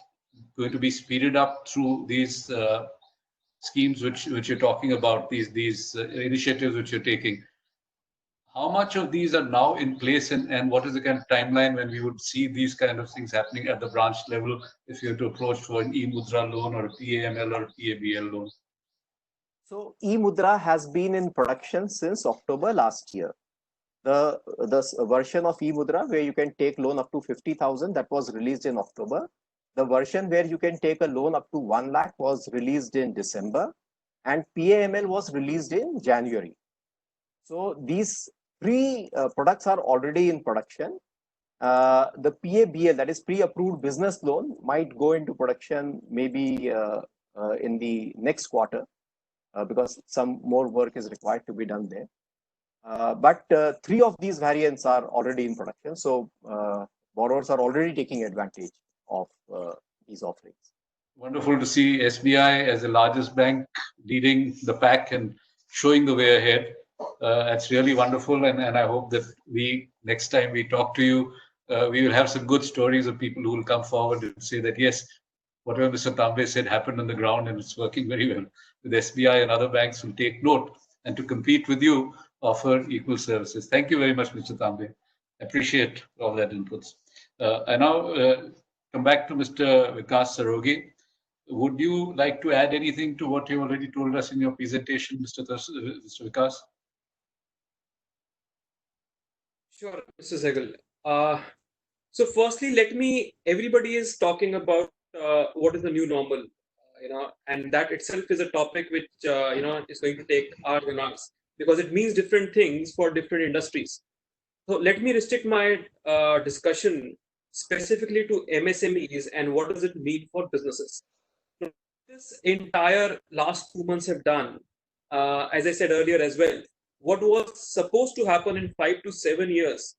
going to be speeded up through these schemes which you're talking about, these initiatives which you're taking. How much of these are now in place, and what is the kind of timeline when we would see these kind of things happening at the branch level if you have to approach for an e-mudra loan or a PAML or a PABL loan? So e-mudra has been in production since October last year. The version of e-mudra where you can take loan up to 50,000, that was released in October. The version where you can take a loan up to 1 lakh was released in December, and PAML was released in January. So these three products are already in production. The PABL, that is pre-approved business loan, might go into production maybe in the next quarter, because some more work is required to be done there. But three of these variants are already in production. So borrowers are already taking advantage of these offerings. Wonderful to see SBI as the largest bank leading the pack and showing the way ahead. That's really wonderful. And I hope that next time we talk to you, we will have some good stories of people who will come forward and say that, yes, whatever Mr. Tambe said happened on the ground and it's working very well. With SBI and other banks will take note, and to compete with you, offer equal services. Thank you very much, Mr. Tambe. Appreciate all that inputs. I now come back to Mr. Vikas Sarogi. Would you like to add anything to what you already told us in your presentation, Mr. Vikas? Sure, Mr. Sehgal. So firstly, everybody is talking about what is the new normal, and that itself is a topic which is going to take our remarks, because it means different things for different industries. So let me restrict my discussion specifically to MSMEs and what does it mean for businesses. So this entire last 2 months have done, as I said earlier as well, what was supposed to happen in 5 to 7 years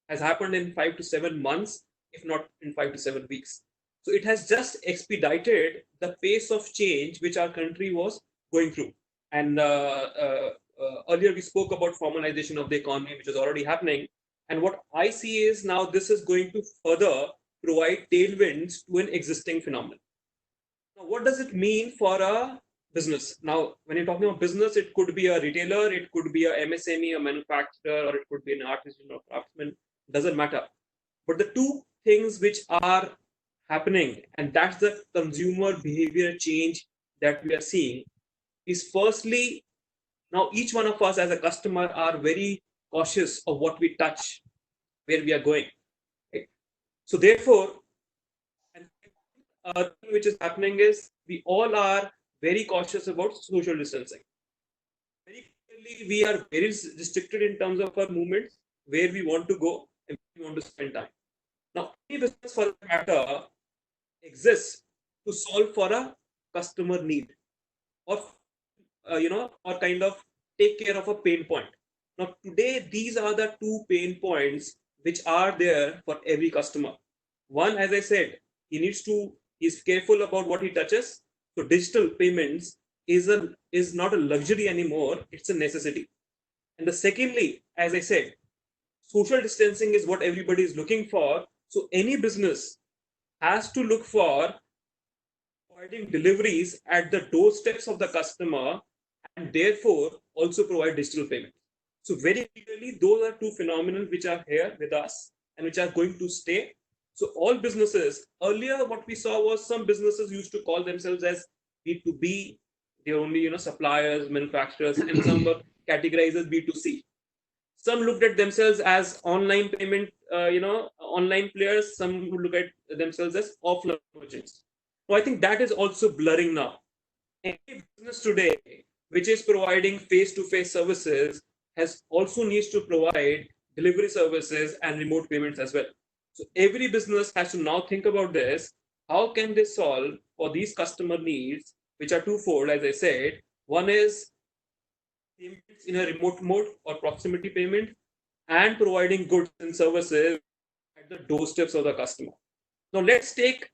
has happened in 5 to 7 months, if not in 5 to 7 weeks. So it has just expedited the pace of change which our country was going through. And earlier we spoke about formalization of the economy, which is already happening. And what I see is now this is going to further provide tailwinds to an existing phenomenon. Now, what does it mean for a business? Now, when you're talking about business, it could be a retailer, it could be a MSME, a manufacturer, or it could be an artisan or craftsman. Doesn't matter. But the two things which are happening, and that's the consumer behavior change that we are seeing, is firstly, now each one of us as a customer are very cautious of what we touch, where we are going. Right? So therefore, and which is happening is we all are very cautious about social distancing. Very clearly, we are very restricted in terms of our movements, where we want to go and where we want to spend time. Now, any business for that matter exists to solve for a customer need, or or kind of take care of a pain point. Now, today, these are the two pain points which are there for every customer. One, as I said, he's careful about what he touches. So digital payments is not a luxury anymore, it's a necessity. And the secondly, as I said, social distancing is what everybody is looking for. So any business has to look for providing deliveries at the doorsteps of the customer, and therefore also provide digital payments. So very clearly, those are two phenomena which are here with us and which are going to stay. So all businesses, earlier what we saw was some businesses used to call themselves as B2B, they're only suppliers, manufacturers, and some were categorized as B2C. Some looked at themselves as online payment, online players. Some would look at themselves as offline merchants. So I think that is also blurring now. Any business today which is providing face-to-face services has also needs to provide delivery services and remote payments as well. So every business has to now think about this. How can they solve for these customer needs, which are twofold, as I said. One is payments in a remote mode or proximity payment, and providing goods and services at the doorsteps of the customer. Now let's take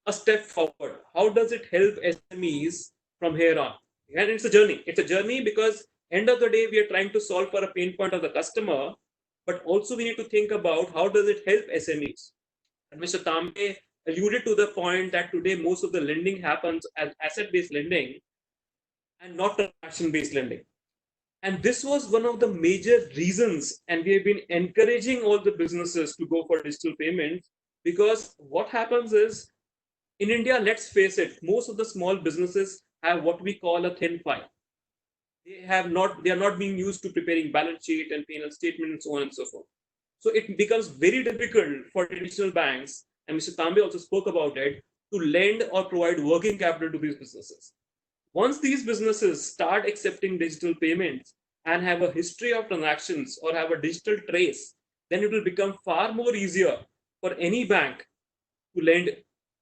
a step forward. How does it help SMEs from here on? And it's a journey. It's a journey because end of the day, we are trying to solve for a pain point of the customer, but also we need to think about how does it help SMEs. And Mr. Tambe alluded to the point that today most of the lending happens as asset-based lending and not transaction-based lending. And this was one of the major reasons, and we have been encouraging all the businesses to go for digital payments, because what happens is, in India, let's face it, most of the small businesses have what we call a thin file. They are not being used to preparing balance sheet and P&L statement and so on and so forth. So it becomes very difficult for traditional banks, and Mr. Tambe also spoke about it, to lend or provide working capital to these businesses. Once these businesses start accepting digital payments and have a history of transactions or have a digital trace, then it will become far more easier for any bank to lend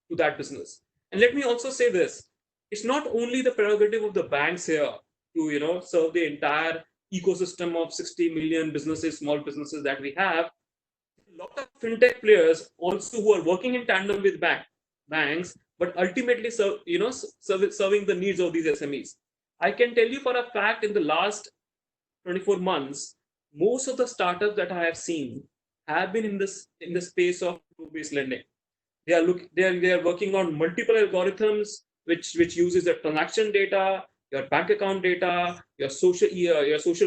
to that business. And let me also say this, it's not only the prerogative of the banks here to serve the entire ecosystem of 60 million businesses, small businesses that we have. A lot of fintech players also who are working in tandem with banks, but ultimately serving the needs of these SMEs. I can tell you for a fact, in the last 24 months, most of the startups that I have seen have been in the space of based lending. They are working on multiple algorithms which uses the transaction data, your bank account data, your social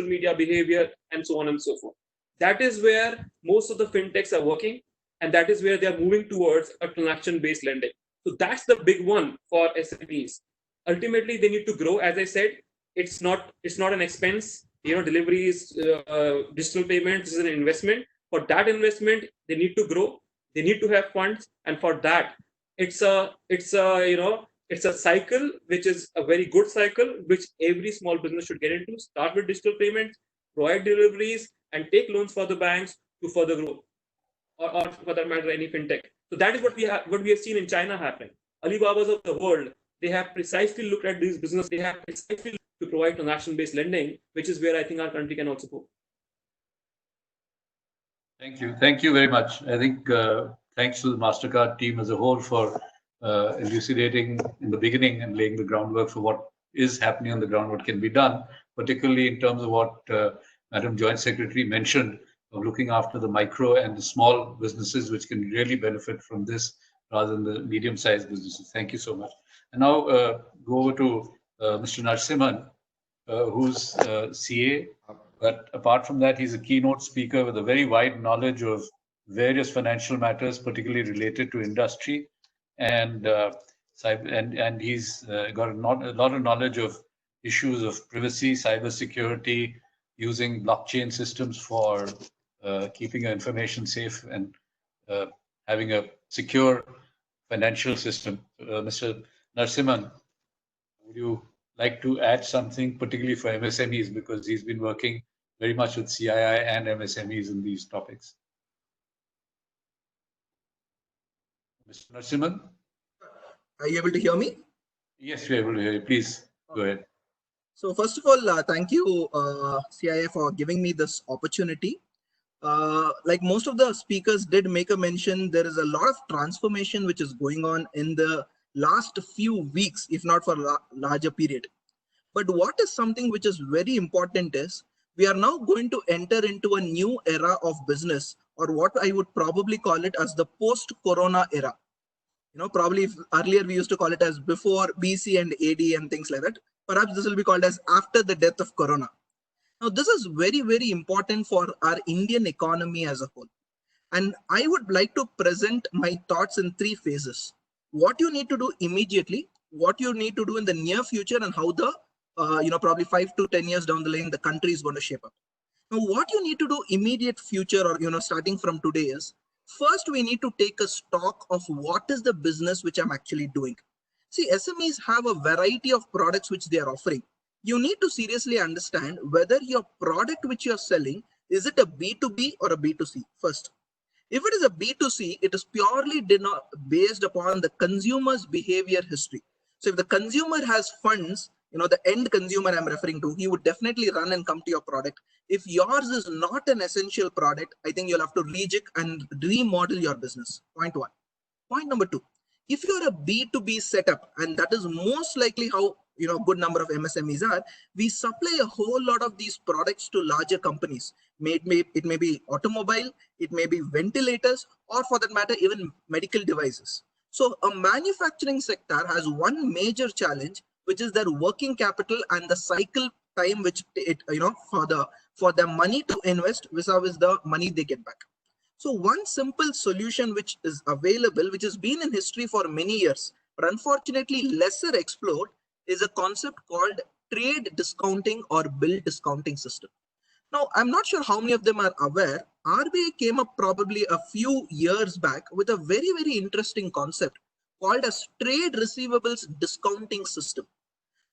media behavior, and so on and so forth. That is where most of the fintechs are working, and that is where they are moving towards a transaction-based lending. So that's the big one for SMEs. Ultimately, they need to grow. As I said, it's not an expense. Deliveries, digital payments is an investment. For that investment, they need to grow. They need to have funds, and for that, it's a cycle which is a very good cycle which every small business should get into. Start with digital payments, provide deliveries, and take loans for the banks to further grow, or for that matter, any fintech. So that is what we have seen in China happening. Alibabas of the world, they have precisely looked at these business. They have precisely to provide transaction-based lending, which is where I think our country can also go. Thank you very much. I think thanks to the MasterCard team as a whole for elucidating in the beginning and laying the groundwork for what is happening on the ground, what can be done, particularly in terms of what Madam Joint Secretary mentioned of looking after the micro and the small businesses, which can really benefit from this rather than the medium-sized businesses. Thank you so much. And now go over to Mr. Narasimhan, who's CA. But apart from that, he's a keynote speaker with a very wide knowledge of various financial matters, particularly related to industry, and he's got a lot of knowledge of issues of privacy, cybersecurity, using blockchain systems for keeping your information safe and having a secure financial system. Mr. Narasimhan, would you like to add something, particularly for MSMEs, because he's been working very much with CII and MSMEs in these topics? Mr. Narasimhan? Are you able to hear me? Yes, we're able to hear you. Please go ahead. So first of all, thank you, CII, for giving me this opportunity. Like most of the speakers did make a mention, there is a lot of transformation which is going on in the last few weeks, if not for a larger period. But what is something which is very important is we are now going to enter into a new era of business, or what I would probably call it as the post-corona era. Probably earlier we used to call it as before BC and AD and things like that. Perhaps this will be called as after the death of corona. Now, this is very, very important for our Indian economy as a whole. And I would like to present my thoughts in 3 phases. What you need to do immediately, what you need to do in the near future, and how the, probably 5 to 10 years down the line, the country is going to shape up. Now, what you need to do immediate future, or, starting from today is, first, we need to take a stock of what is the business which I'm actually doing. See, SMEs have a variety of products which they are offering. You need to seriously understand whether your product which you're selling, is it a B2B or a B2C first. If it is a B2C, it is purely based upon the consumer's behavior history. So if the consumer has funds, the end consumer I'm referring to, he would definitely run and come to your product. If yours is not an essential product, I think you'll have to rejig and remodel your business. Point 1. Point number 2. If you're a B2B setup, and that is most likely how good number of MSMEs are, we supply a whole lot of these products to larger companies. It may be automobile, it may be ventilators, or for that matter, even medical devices. So a manufacturing sector has one major challenge, which is their working capital and the cycle time which for the money to invest vis-a-vis the money they get back. So one simple solution which is available, which has been in history for many years, but unfortunately lesser explored, is a concept called trade discounting or bill discounting system. Now, I'm not sure how many of them are aware. RBI came up probably a few years back with a very, very interesting concept called as trade receivables discounting system.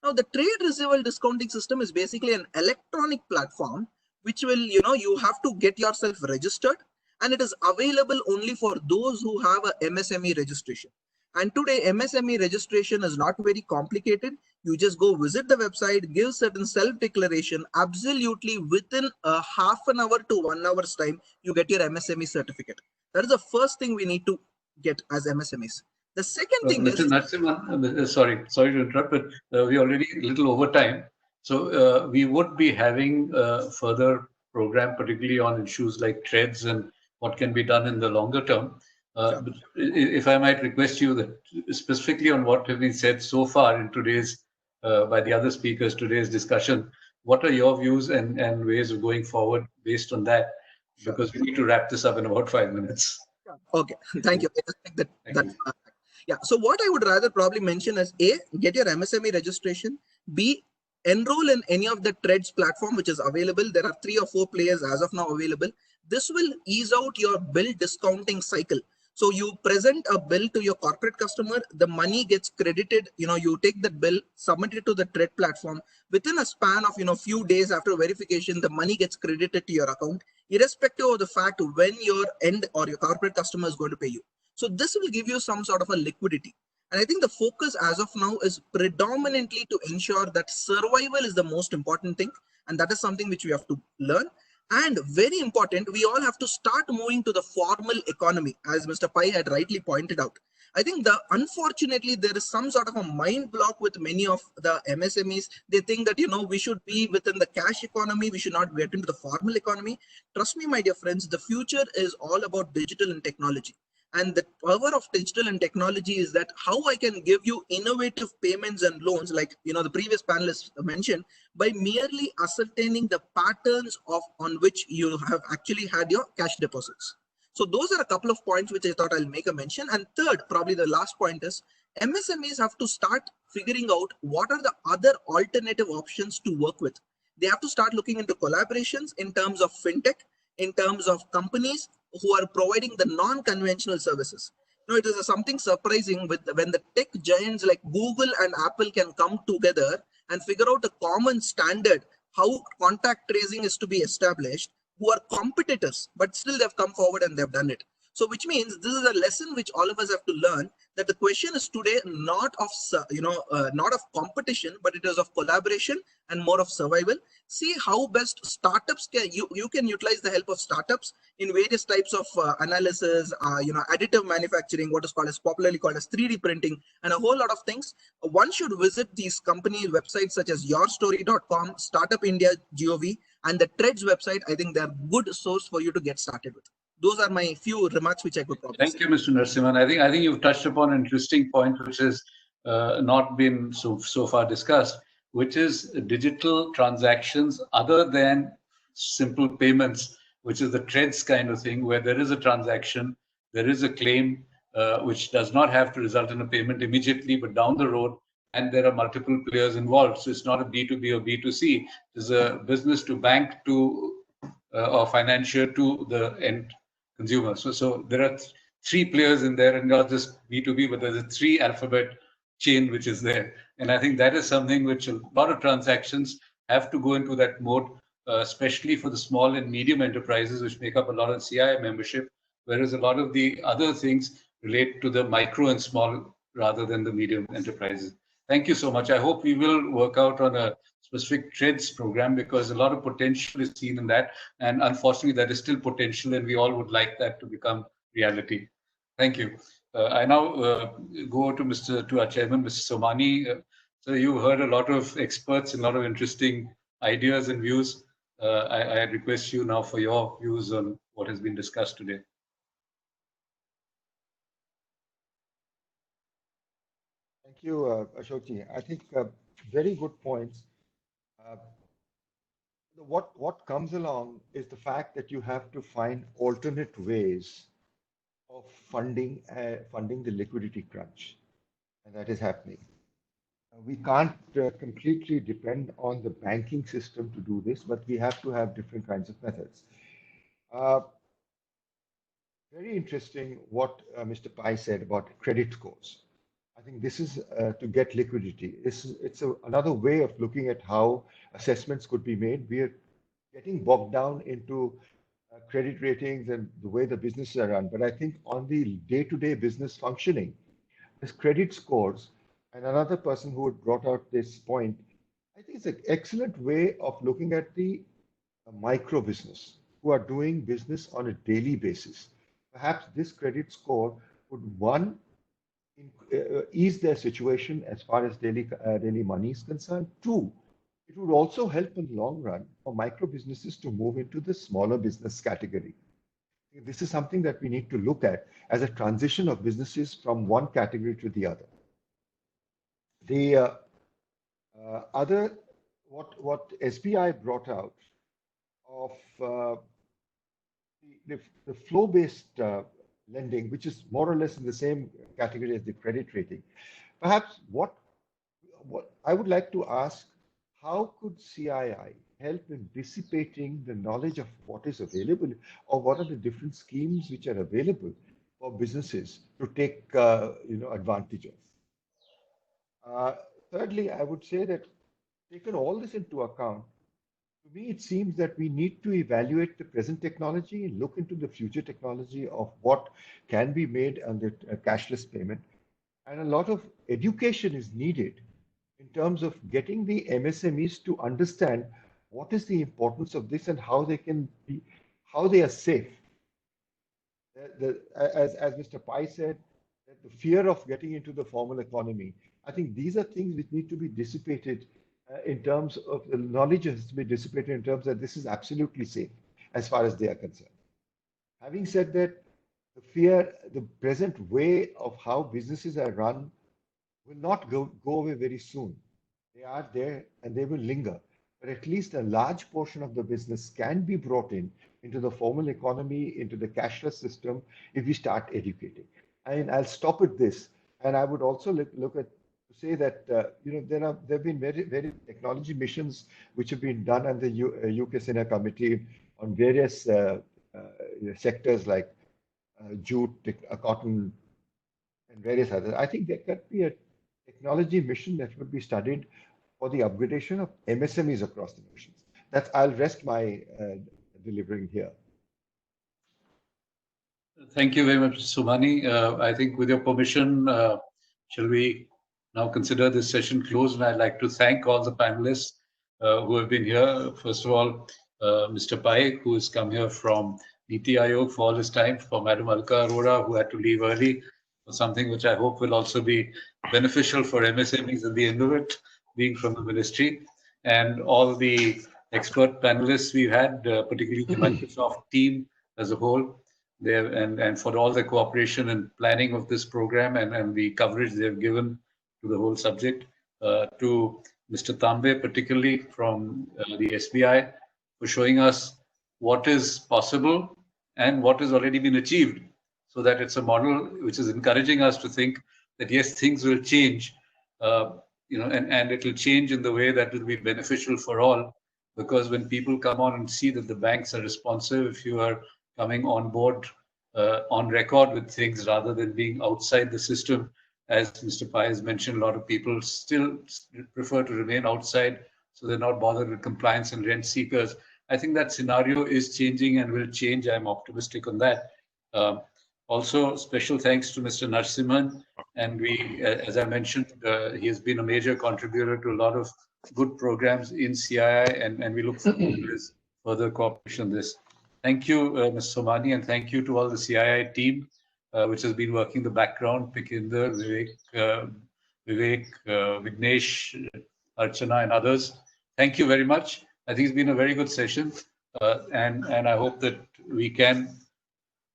Now, the trade receivable discounting system is basically an electronic platform which will, you have to get yourself registered, and it is available only for those who have a MSME registration. And today, MSME registration is not very complicated. You just go visit the website, give certain self-declaration, absolutely within a half an hour to 1 hour's time, you get your MSME certificate. That is the first thing we need to get as MSMEs. The second thing Mr. is... Narasimhan, sorry to interrupt, but we're already a little over time. So we would be having a further program, particularly on issues like TREDS and what can be done in the longer term. But if I might request you that specifically on what have been said so far in today's, by the other speakers, today's discussion, what are your views and ways of going forward based on that? Because we need to wrap this up in about 5 minutes. Okay, thank you. Yeah, so what I would rather probably mention is A, get your MSME registration, B, enroll in any of the TREDS platform which is available. There are 3 or 4 players as of now available. This will ease out your bill discounting cycle. So you present a bill to your corporate customer, the money gets credited, you take that bill, submit it to the trade platform. Within a span of, few days after verification, the money gets credited to your account, irrespective of the fact when your end or your corporate customer is going to pay you. So this will give you some sort of a liquidity. And I think the focus as of now is predominantly to ensure that survival is the most important thing. And that is something which we have to learn. And very important, we all have to start moving to the formal economy, as Mr. Pai had rightly pointed out. I think unfortunately, there is some sort of a mind block with many of the MSMEs. They think that, we should be within the cash economy. We should not get into the formal economy. Trust me, my dear friends, the future is all about digital and technology. And the power of digital and technology is that how I can give you innovative payments and loans, like the previous panelists mentioned, by merely ascertaining the patterns on which you have actually had your cash deposits. So those are a couple of points which I thought I'll make a mention. And third, probably the last point is MSMEs have to start figuring out what are the other alternative options to work with. They have to start looking into collaborations in terms of fintech, in terms of companies who are providing the non-conventional services. It is something surprising when the tech giants like Google and Apple can come together and figure out a common standard, how contact tracing is to be established, who are competitors, but still they've come forward and they've done it. So which means this is a lesson which all of us have to learn, that the question is today not of not of competition, but it is of collaboration and more of survival. See how best startups you can utilize the help of startups in various types of analysis, additive manufacturing, what is popularly called as 3D printing, and a whole lot of things. One should visit these company websites such as yourstory.com, Startup India Gov, and the Treds website. I think they're good source for you to get started with. Those are my few remarks which I could probably Thank you, Mr. Narasimhan. I think you've touched upon an interesting point which has not been so far discussed, which is digital transactions other than simple payments, which is the Treds kind of thing, where there is a transaction, there is a claim which does not have to result in a payment immediately, but down the road, and there are multiple players involved. So it's not a B2B or B2C. It's a business to bank to or financier to the end consumer. So there are three players in there, and not just B2B, but there's a three alphabet chain which is there. And I think that is something which a lot of transactions have to go into that mode, especially for the small and medium enterprises, which make up a lot of CII membership, whereas a lot of the other things relate to the micro and small rather than the medium enterprises. Thank you so much. I hope we will work out on a specific Treds program, because a lot of potential is seen in that, and unfortunately there is still potential, and we all would like that to become reality. Thank you. I now go to our chairman, Mr. Somani. So you heard a lot of experts and a lot of interesting ideas and views. I request you now for your views on what has been discussed today. Thank you, Ashokji. I think very good points. What comes along is the fact that you have to find alternate ways of funding the liquidity crunch, and that is happening. We can't completely depend on the banking system to do this, but we have to have different kinds of methods. Very interesting what Mr. Pai said about credit scores. I think this is to get liquidity. It's another way of looking at how assessments could be made. We are getting bogged down into credit ratings and the way the businesses are run. But I think on the day-to-day business functioning, this credit scores, and another person who had brought out this point, I think it's an excellent way of looking at the micro business who are doing business on a daily basis. Perhaps this credit score would, one, ease their situation as far as daily money is concerned. Two, it would also help in the long run for micro businesses to move into the smaller business category. This is something that we need to look at as a transition of businesses from one category to the other. The what SBI brought out of the flow-based lending, which is more or less in the same category as the credit rating. Perhaps what I would like to ask, how could CII help in dissipating the knowledge of what is available, or what are the different schemes which are available, for businesses to take advantage of. Thirdly, I would say that taken all this into account, to me, it seems that we need to evaluate the present technology and look into the future technology of what can be made under cashless payment. And a lot of education is needed in terms of getting the MSMEs to understand what is the importance of this and how they can be, how they are safe. As Mr. Pai said, the fear of getting into the formal economy. I think these are things which need to be dissipated in terms of the knowledge has to be dissipated in terms that this is absolutely safe as far as they are concerned. Having said that, the present way of how businesses are run will not go away very soon. They are there and they will linger. But at least a large portion of the business can be brought into the formal economy, into the cashless system, if we start educating. And I'll stop at this. And I would also look at to say that there have been very technology missions which have been done under the UK Senate Committee on various sectors like jute, cotton, and various others. I think there could be a technology mission that would be studied for the upgradation of MSMEs across the nations. I'll rest my delivering here. Thank you very much, Somani. I think with your permission, shall we now consider this session closed? And I'd like to thank all the panelists who have been here. First of all, Mr. Pai, who has come here from Niti Aayog for all his time, for Madam Alka Arora, who had to leave early, for something which I hope will also be beneficial for MSMEs at the end of it, being from the ministry, and all the expert panelists we've had, particularly the Microsoft team as a whole, and for all the cooperation and planning of this program and the coverage they've given to the whole subject, to Mr. Tambe, particularly from the SBI, for showing us what is possible and what has already been achieved, so that it's a model which is encouraging us to think that yes, things will change, and it will change in the way that will be beneficial for all. Because when people come on and see that the banks are responsive, if you are coming on board on record with things rather than being outside the system, as Mr. Pai has mentioned, a lot of people still prefer to remain outside, so they're not bothered with compliance and rent seekers. I think that scenario is changing and will change. I'm optimistic on that. Also, special thanks to Mr. Narasimhan, and as I mentioned, he has been a major contributor to a lot of good programs in CII, and we look forward to his further cooperation on this. Thank you, Ms. Somani, and thank you to all the CII team, which has been working the background, Pikinder, Vivek, Vignesh, Archana, and others. Thank you very much. I think it's been a very good session, and I hope that we can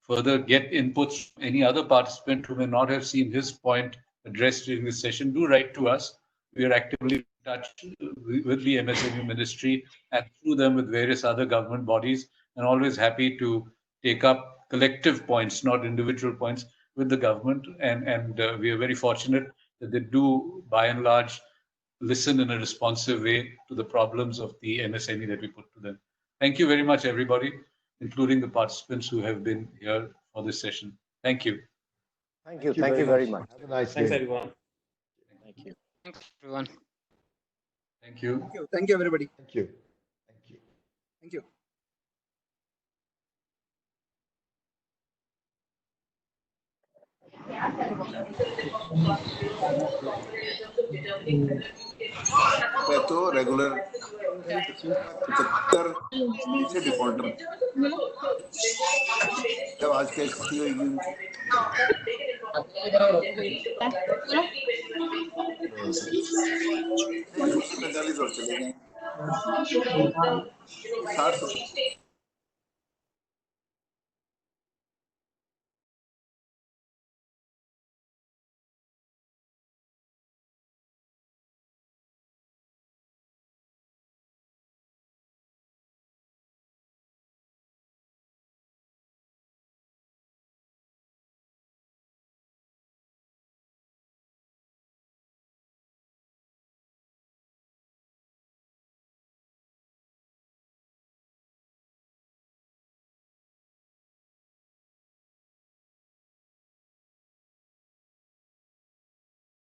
further get inputs from any other participant who may not have seen his point addressed during this session. Do write to us. We are actively in touch with the MSME ministry and through them with various other government bodies, and always happy to take up collective points, not individual points, with the government. And we are very fortunate that they do, by and large, listen in a responsive way to the problems of the MSME that we put to them. Thank you very much, everybody, including the participants who have been here for this session. Thank you. Thank you. Thank you very much. Have a nice day. Thanks, everyone. Thank you. Thanks, everyone. Thank you. Thank you. Thank you, everybody. Thank you. Thank you. Thank you. तो regular 75 से defaulter जब आज की स्थिति होगी उनकी 45 और चले गए 60